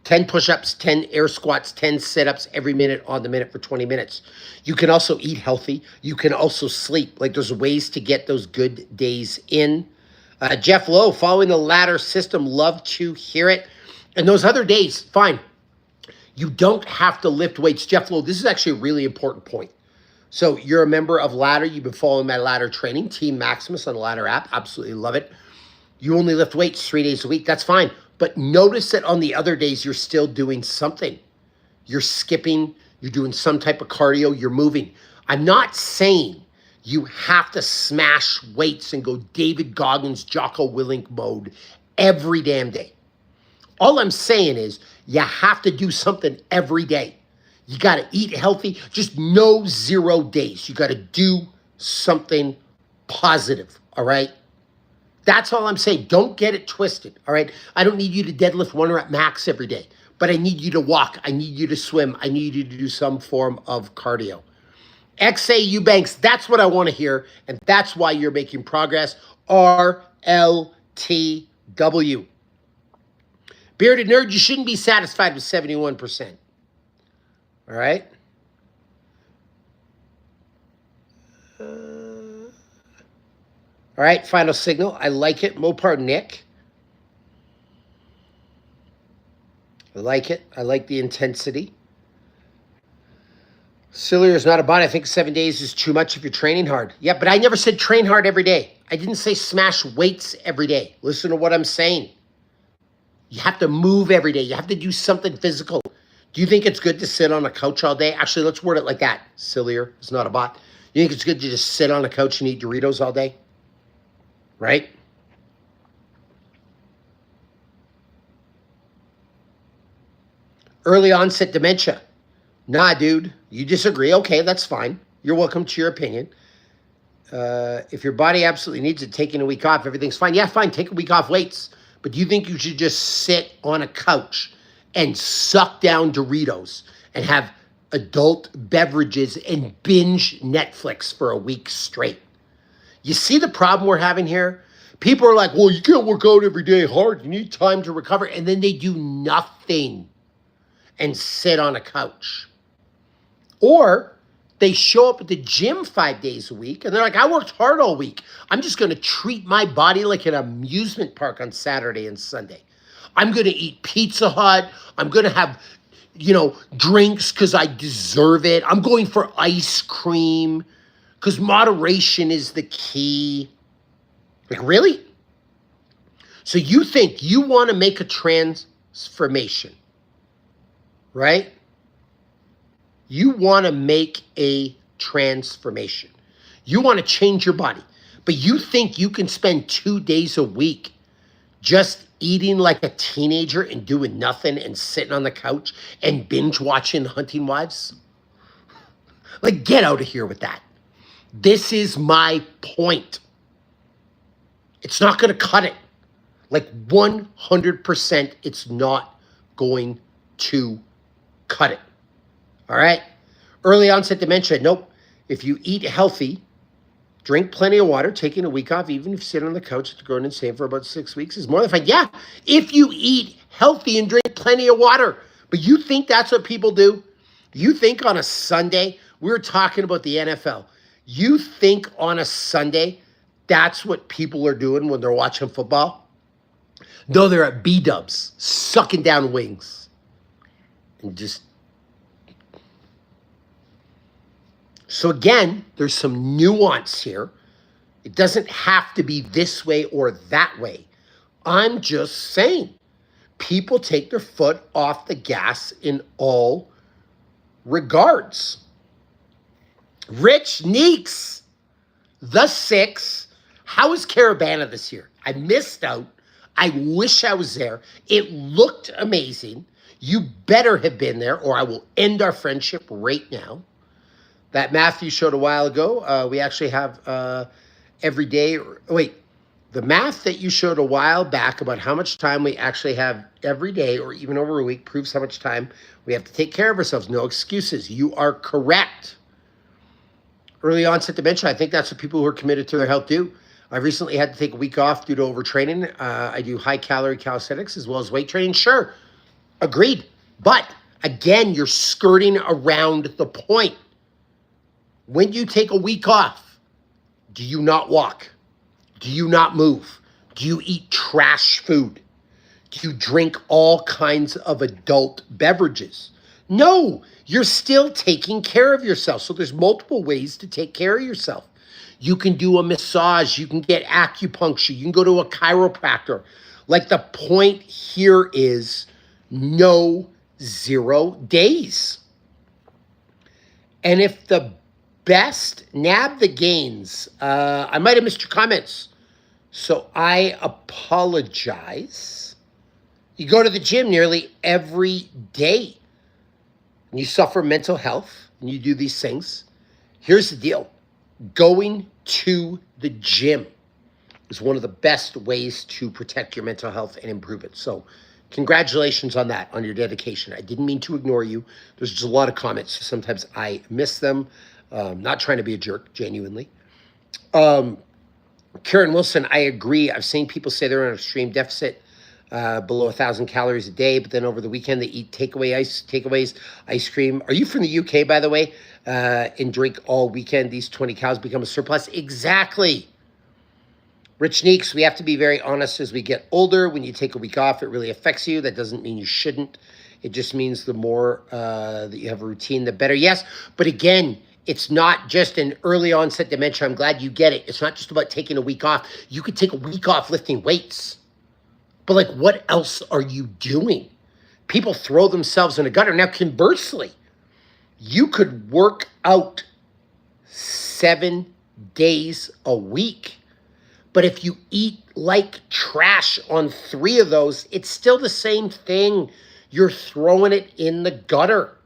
10 push-ups, 10 air squats, 10 sit-ups every minute on the minute for 20 minutes. You can also eat healthy. You can also sleep. Like there's ways to get those good days in. Jeff Lowe, following the ladder system, love to hear it. And those other days, fine. You don't have to lift weights. Jeff Lowe, this is actually a really important point. So you're a member of Ladder. You've been following my Ladder training, Team Maximus on the Ladder app. Absolutely love it. You only lift weights 3 days a week. That's fine. But notice that on the other days, you're still doing something. You're skipping. You're doing some type of cardio. You're moving. I'm not saying you have to smash weights and go David Goggins, Jocko Willink mode every damn day. All I'm saying is you have to do something every day. You got to eat healthy. Just no 0 days. You got to do something positive, all right? That's all I'm saying. Don't get it twisted, all right? I don't need you to deadlift 1 rep max every day, but I need you to walk. I need you to swim. I need you to do some form of cardio. XA Eubanks, that's what I want to hear, and that's why you're making progress. RLTW. Bearded Nerd, you shouldn't be satisfied with 71%. All right? All right, final signal. I like it. Mopar Nick. I like it. I like the intensity. Sillier is not a bot. I think 7 days is too much if you're training hard. Yeah, but I never said train hard every day. I didn't say smash weights every day. Listen to what I'm saying. You have to move every day. You have to do something physical. Do you think it's good to sit on a couch all day? Actually, let's word it like that. Sillier. It's not a bot. You think it's good to just sit on a couch and eat Doritos all day? Right? Early onset dementia. Nah, dude. You disagree. Okay, that's fine. You're welcome to your opinion. If your body absolutely needs it, taking a week off, everything's fine. Yeah, fine. Take a week off, weights. But do you think you should just sit on a couch and suck down Doritos and have adult beverages and binge Netflix for a week straight? You see the problem we're having here? People are like, well, you can't work out every day hard. You need time to recover. And then they do nothing and sit on a couch. Or they show up at the gym 5 days a week and they're like, I worked hard all week. I'm just going to treat my body like an amusement park on Saturday and Sunday. I'm going to eat Pizza Hut. I'm going to have, drinks because I deserve it. I'm going for ice cream because moderation is the key. Like, really? So you think you want to make a transformation, right? You want to make a transformation. You want to change your body. But you think you can spend 2 days a week just eating like a teenager and doing nothing and sitting on the couch and binge watching Hunting Wives? Like, get out of here with that. This is my point. It's not going to cut it. Like 100%, it's not going to cut it. All right? Early onset dementia, nope. If you eat healthy, drink plenty of water, taking a week off, even if you sit on the couch at the Gordon and Save for about 6 weeks is more than fine. Yeah, if you eat healthy and drink plenty of water. But you think that's what people do? You think on a Sunday, we were talking about the NFL. You think on a Sunday, that's what people are doing when they're watching football? No, they're at B-dubs, sucking down wings. And just... So again, there's some nuance here. It doesn't have to be this way or that way. I'm just saying, people take their foot off the gas in all regards. Rich Neeks, the 6. How is Caravana this year? I missed out. I wish I was there. It looked amazing. You better have been there or I will end our friendship right now. That math you showed a while ago, we actually have every day. The math that you showed a while back about how much time we actually have every day or even over a week proves how much time we have to take care of ourselves. No excuses. You are correct. Early onset dementia, I think that's what people who are committed to their health do. I recently had to take a week off due to overtraining. I do high-calorie calisthenics as well as weight training. Sure, agreed. But again, you're skirting around the point. When you take a week off, do you not walk? Do you not move? Do you eat trash food? Do you drink all kinds of adult beverages? No, you're still taking care of yourself. So there's multiple ways to take care of yourself. You can do a massage. You can get acupuncture. You can go to a chiropractor. Like the point here is no 0 days. And if the best nab the gains, I might have missed your comments. So I apologize. You go to the gym nearly every day. And you suffer mental health and you do these things. Here's the deal. Going to the gym is one of the best ways to protect your mental health and improve it. So congratulations on that, on your dedication. I didn't mean to ignore you. There's just a lot of comments. Sometimes I miss them. Not trying to be a jerk, genuinely. Karen Wilson, I agree. I've seen people say they're on an extreme deficit, below 1,000 calories a day, but then over the weekend they eat takeaways, ice cream. Are you from the UK, by the way? And drink all weekend. These 20 cows become a surplus. Exactly. Rich Neeks, we have to be very honest as we get older. When you take a week off, it really affects you. That doesn't mean you shouldn't. It just means the more that you have a routine, the better. Yes, but again, it's not just an early onset dementia. I'm glad you get it. It's not just about taking a week off. You could take a week off lifting weights. But like, what else are you doing? People throw themselves in a gutter. Now, conversely, you could work out 7 days a week. But if you eat like trash on 3 of those, it's still the same thing. You're throwing it in the gutter.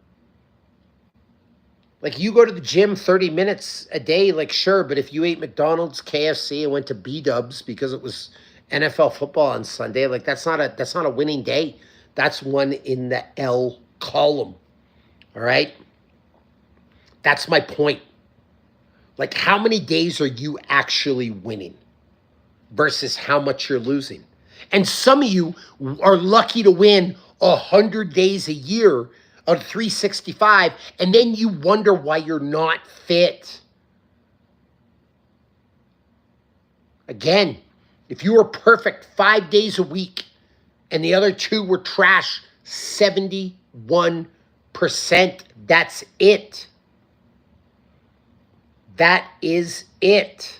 Like, you go to the gym 30 minutes a day, like, sure, but if you ate McDonald's, KFC, and went to B-dubs because it was NFL football on Sunday, like, that's not a winning day. That's one in the L column. All right? That's my point. Like, how many days are you actually winning versus how much you're losing? And some of you are lucky to win 100 days a year of 365, and then you wonder why you're not fit. Again, if you were perfect 5 days a week and the other 2 were trash, 71%, that's it. That is it.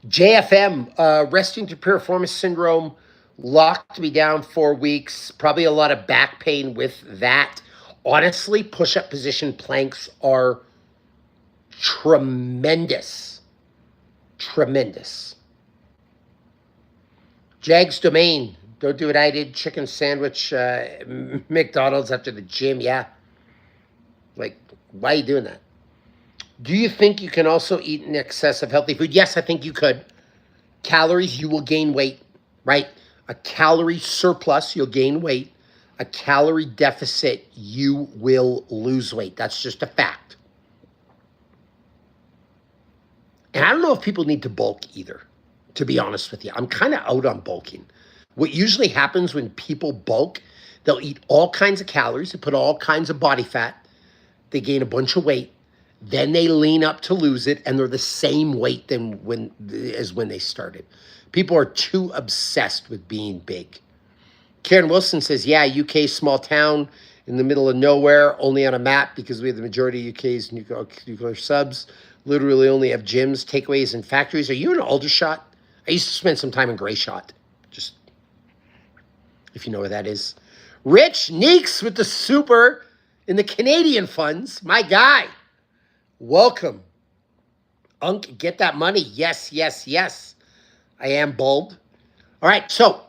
JFM, resting to piriformis syndrome, locked me down 4 weeks. Probably a lot of back pain with that. Honestly, push-up position planks are tremendous. Tremendous. Jags Domain, don't do what I did. Chicken sandwich, McDonald's after the gym. Yeah. Like, why are you doing that? Do you think you can also eat in excess of healthy food? Yes, I think you could. Calories, you will gain weight, right? A calorie surplus, you'll gain weight. A calorie deficit, you will lose weight. That's just a fact. And I don't know if people need to bulk either, to be honest with you. I'm kind of out on bulking. What usually happens when people bulk, they'll eat all kinds of calories, they put all kinds of body fat, they gain a bunch of weight, then they lean up to lose it, and they're the same weight as when they started. People are too obsessed with being big. Karen Wilson says, yeah, UK small town in the middle of nowhere, only on a map because we have the majority of UK's nuclear subs. Literally only have gyms, takeaways, and factories. Are you in Aldershot? I used to spend some time in Greyshot, just if you know where that is. Rich Neeks with the super in the Canadian funds. My guy. Welcome. Unc, get that money. Yes, yes, yes. I am bulbed. All right, so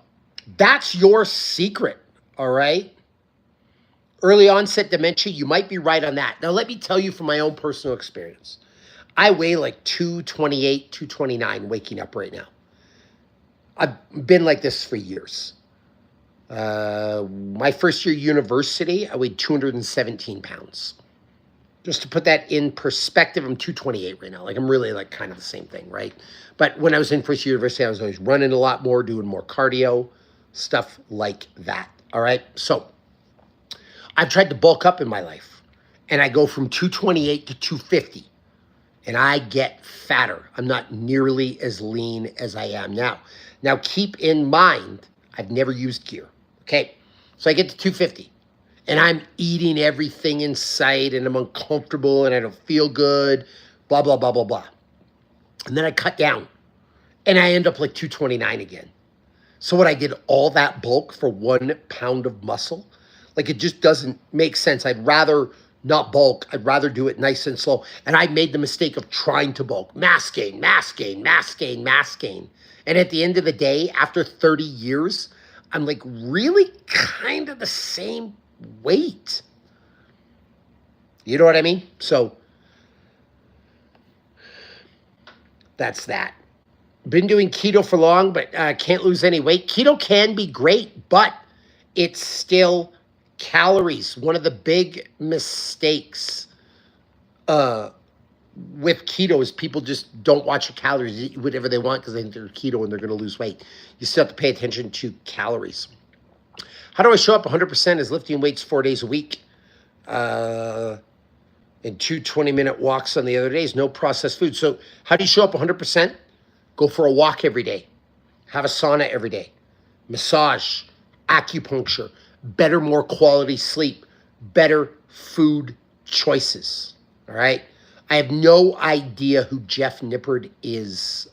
that's your secret, all right? Early onset dementia, you might be right on that. Now, let me tell you from my own personal experience. I weigh like 228, 229 waking up right now. I've been like this for years. My first year university, I weighed 217 pounds. Just to put that in perspective, I'm 228 right now. Like, I'm really like kind of the same thing, right? But when I was in first year university, I was always running a lot more, doing more cardio, stuff like that. All right. So I've tried to bulk up in my life, and I go from 228 to 250, and I get fatter. I'm not nearly as lean as I am now. Now, keep in mind, I've never used gear. Okay. So I get to 250. And I'm eating everything in sight, and I'm uncomfortable, and I don't feel good, blah, blah, blah, blah, blah. And then I cut down, and I end up like 229 again. So what, I did all that bulk for 1 pound of muscle? Like, it just doesn't make sense. I'd rather not bulk. I'd rather do it nice and slow. And I made the mistake of trying to bulk. Mass gain, mass gain, mass gain, mass gain. And at the end of the day, after 30 years, I'm like really kind of the same weight. You know what I mean? So that's that. Been doing keto for long, but can't lose any weight. Keto can be great, but it's still calories. One of the big mistakes with keto is people just don't watch the calories, eat whatever they want because they think they're keto and they're going to lose weight. You still have to pay attention to calories. How do I show up 100% as lifting weights 4 days a week? And 2 20-minute walks on the other days, no processed food. So how do you show up 100%? Go for a walk every day. Have a sauna every day. Massage, acupuncture, better, more quality sleep, better food choices. All right? I have no idea who Jeff Nippard is,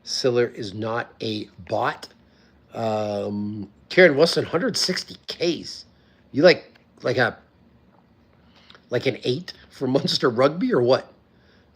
Siller is not a bot. Karen Wilson, 160 Ks. You like a like an 8 for Munster Rugby or what?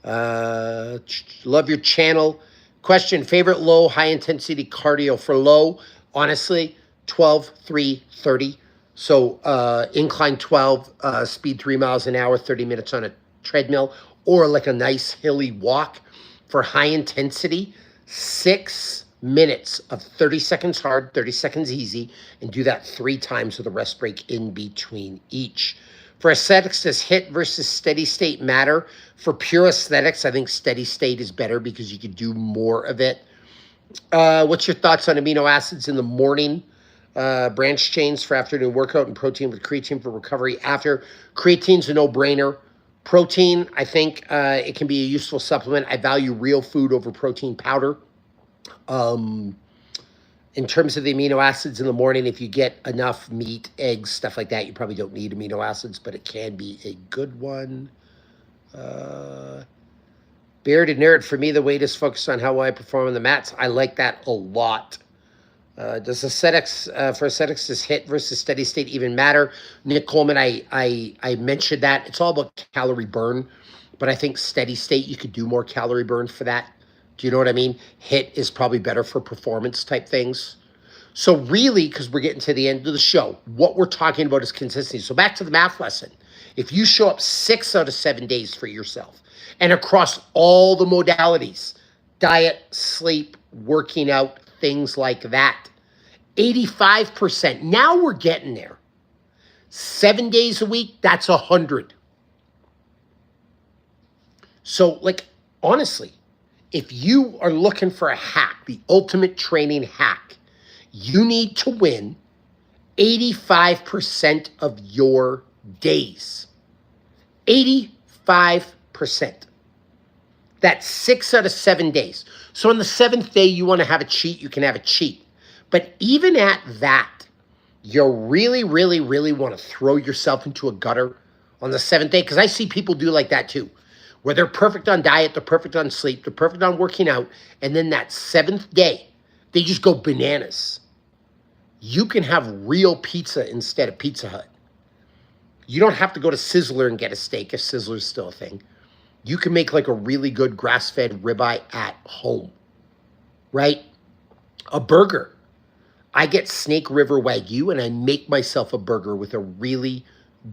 Love your channel. Question, favorite low, high intensity cardio for low? Honestly, 12, 3, 30. So incline 12, speed 3 miles an hour, 30 minutes on a treadmill, or like a nice hilly walk. For high intensity, 6 minutes of 30 seconds hard, 30 seconds easy, and do that 3 times with a rest break in between each. For aesthetics, does HIIT versus steady state matter? For pure aesthetics, I think steady state is better because you can do more of it. What's your thoughts on amino acids in the morning? Branch chains for afternoon workout and protein with creatine for recovery after. Creatine's a no-brainer. Protein, I think it can be a useful supplement. I value real food over protein powder. In terms of the amino acids in the morning, if you get enough meat, eggs, stuff like that, you probably don't need amino acids, but it can be a good one. Bearded Nerd, for me, the weight is focused on how I perform on the mats. I like that a lot. Does aesthetics, for aesthetics, does HIIT versus steady state even matter? Nick Coleman, I mentioned that. It's all about calorie burn, but I think steady state, you could do more calorie burn for that. Do you know what I mean? HIIT is probably better for performance type things. So really, because we're getting to the end of the show, what we're talking about is consistency. So back to the math lesson. If you show up 6 out of 7 days for yourself and across all the modalities, diet, sleep, working out, things like that, 85%. Now we're getting there. 7 days a week, that's 100. So, like, honestly, if you are looking for a hack, the ultimate training hack, you need to win 85% of your days. 85%. That's 6 out of 7 days. So on the 7th day, you want to have a cheat, you can have a cheat. But even at that, you really, really, really want to throw yourself into a gutter on the 7th day, because I see people do like that too, where they're perfect on diet, they're perfect on sleep, they're perfect on working out, and then that 7th day, they just go bananas. You can have real pizza instead of Pizza Hut. You don't have to go to Sizzler and get a steak if Sizzler's still a thing. You can make like a really good grass-fed ribeye at home, right? A burger. I get Snake River Wagyu and I make myself a burger with a really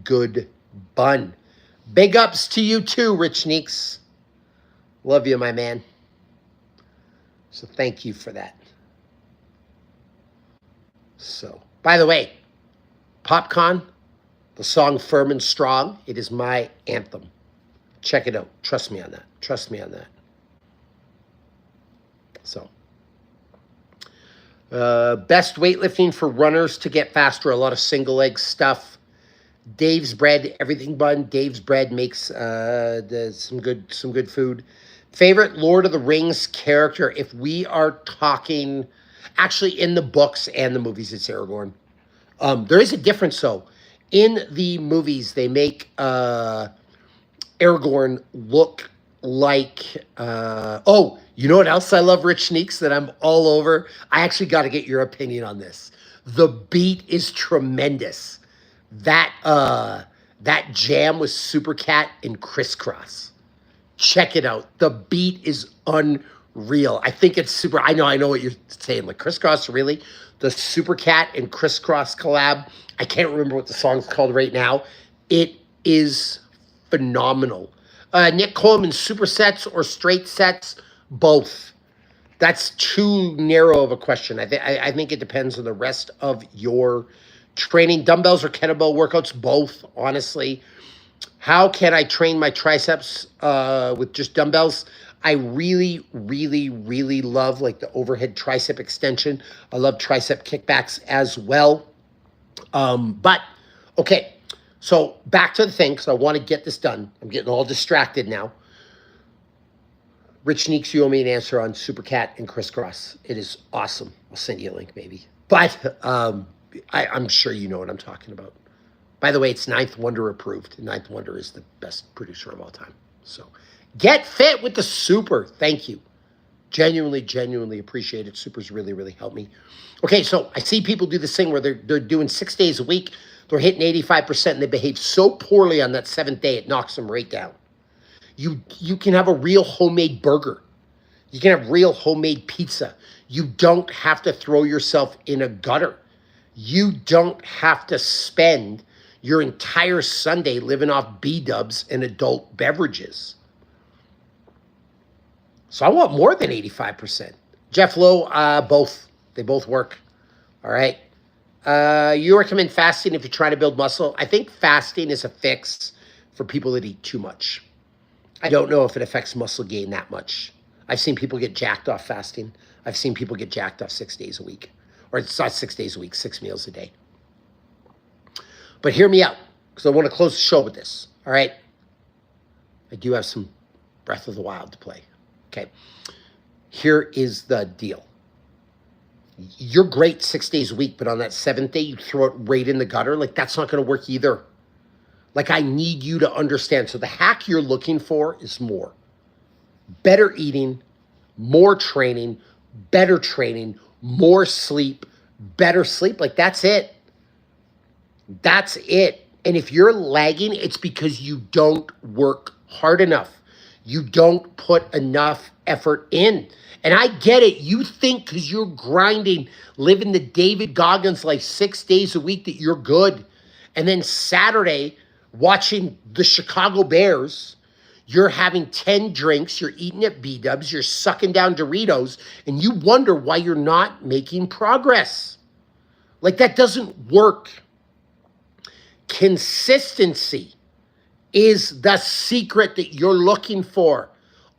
good bun. Big ups to you too, Rich Neeks. Love you, my man. So thank you for that. So, by the way, Popcorn, the song Firm and Strong, it is my anthem. Check it out. Trust me on that. Trust me on that. So, best weightlifting for runners to get faster. A lot of single leg stuff. Dave's Bread, everything bun. Dave's Bread makes some good food. Favorite Lord of the Rings character? If we are talking, actually in the books and the movies, it's Aragorn. There is a difference though. In the movies, they make Aragorn look like, oh, you know what else I love, Rich Sneaks, that I'm all over? I actually got to get your opinion on this. The beat is tremendous. That jam with Super Cat and Crisscross. Check it out. The beat is unreal. I think it's super. I know what you're saying. Like Crisscross, really? The Super Cat and Crisscross collab. I can't remember what the song's called right now. It is phenomenal. Nick Coleman, supersets or straight sets? Both. That's too narrow of a question. I think it depends on the rest of your training. Dumbbells or kettlebell workouts? Both, honestly. How can I train my triceps with just dumbbells? I really, really, really love like the overhead tricep extension. I love tricep kickbacks as well. But, okay, so back to the thing, because I want to get this done. I'm getting all distracted now. Rich Neeks, you owe me an answer on Super Cat and Crisscross. It is awesome. I'll send you a link maybe. But I'm sure you know what I'm talking about. By the way, it's Ninth Wonder approved. Ninth Wonder is the best producer of all time. So get fit with the super. Thank you. Genuinely appreciate it. Super's really helped me. Okay, so I see people do this thing where they're doing 6 days a week. They're hitting 85% and they behave so poorly on that seventh day, it knocks them right down. You can have a real homemade burger. You can have real homemade pizza. You don't have to throw yourself in a gutter. You don't have to spend your entire Sunday living off B-dubs and adult beverages. So I want more than 85%. Jeff Lowe, both. They both work. All right. You recommend fasting if you're trying to build muscle? I think fasting is a fix for people that eat too much. I don't know if it affects muscle gain that much. I've seen people get jacked off fasting. I've seen people get jacked off 6 days a week. Or it's not 6 days a week, 6 meals a day. But hear me out, because I want to close the show with this. All right? I do have some Breath of the Wild to play. Okay. Here is the deal. You're great 6 days a week, but on that seventh day, you throw it right in the gutter. Like, that's not going to work either. Like, I need you to understand. So the hack you're looking for is more. Better eating, more training, better training, more sleep, better sleep. Like, that's it. That's it. And if you're lagging, it's because you don't work hard enough. You don't put enough effort in. And I get it. You think because you're grinding, living the David Goggins life 6 days a week that you're good. And then Saturday, watching the Chicago Bears, you're having 10 drinks, you're eating at B-dubs, you're sucking down Doritos, and you wonder why you're not making progress. Like, that doesn't work. Consistency is the secret that you're looking for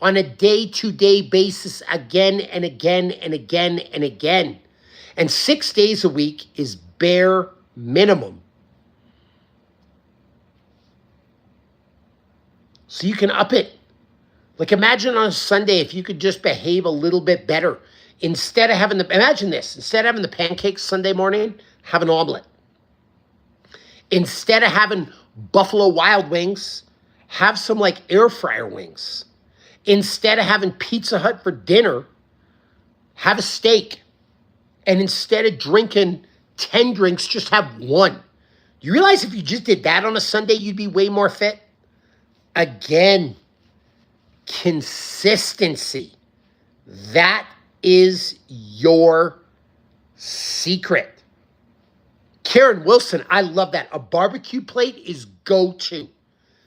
on a day-to-day basis again and again and again and again. And 6 days a week is bare minimum. So you can up it. Like, imagine on a Sunday if you could just behave a little bit better. Instead of having imagine this, instead of having the pancakes Sunday morning, have an omelet. Instead of having Buffalo Wild Wings, have some like air fryer wings. Instead of having Pizza Hut for dinner, have a steak. And instead of drinking 10 drinks, just have one. Do you realize if you just did that on a Sunday, you'd be way more fit? Again, consistency. That is your secret. Karen Wilson, I love that. A barbecue plate is go-to.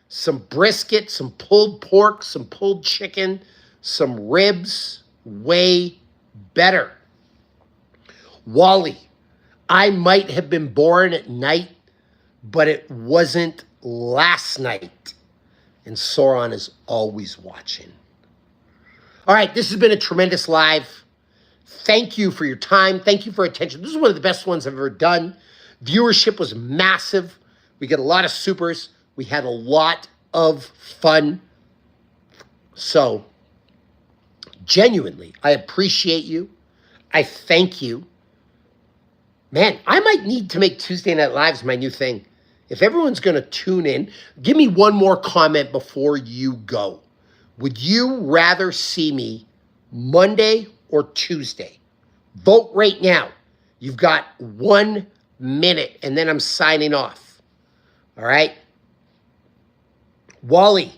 Some brisket, some pulled pork, some pulled chicken, some ribs, way better. Wally, I might have been born at night, but it wasn't last night. And Sauron is always watching. All right, this has been a tremendous live. Thank you for your time. Thank you for your attention. This is one of the best ones I've ever done. Viewership was massive. We got a lot of supers. We had a lot of fun. So, genuinely, I appreciate you. I thank you. Man, I might need to make Tuesday Night Lives my new thing. If everyone's going to tune in, give me one more comment before you go. Would you rather see me Monday or Tuesday? Vote right now. You've got 1 minute, and then I'm signing off. All right? Wally,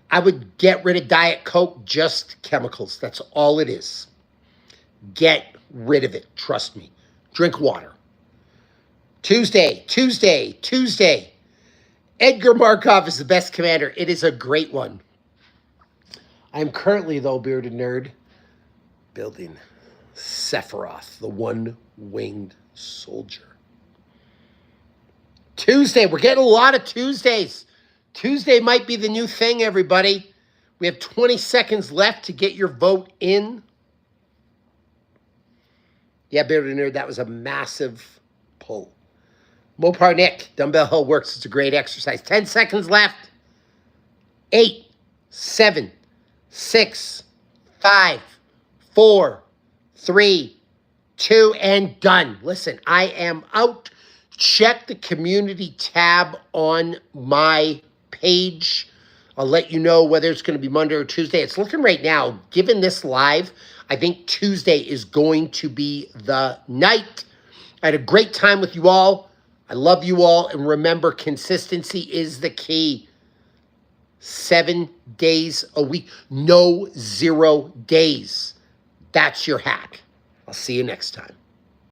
I would get rid of Diet Coke, just chemicals. That's all it is. Get rid of it. Trust me. Drink water. Tuesday. Edgar Markov is the best commander. It is a great one. I'm currently, though, bearded nerd, building Sephiroth, the one-winged soldier. Tuesday. We're getting a lot of Tuesdays. Tuesday might be the new thing, everybody. We have 20 seconds left to get your vote in. Yeah, bearded nerd, that was a massive pull. Mopar Nick, dumbbell hill works. It's a great exercise. 10 seconds left. 8, 7, 6, 5, 4, 3, 2, and done. Listen, I am out. Check the community tab on my page. I'll let you know whether it's going to be Monday or Tuesday. It's looking right now, given this live, I think Tuesday is going to be the night. I had a great time with you all. I love you all. And remember, consistency is the key. 7 days a week. No 0 days. That's your hack. I'll see you next time.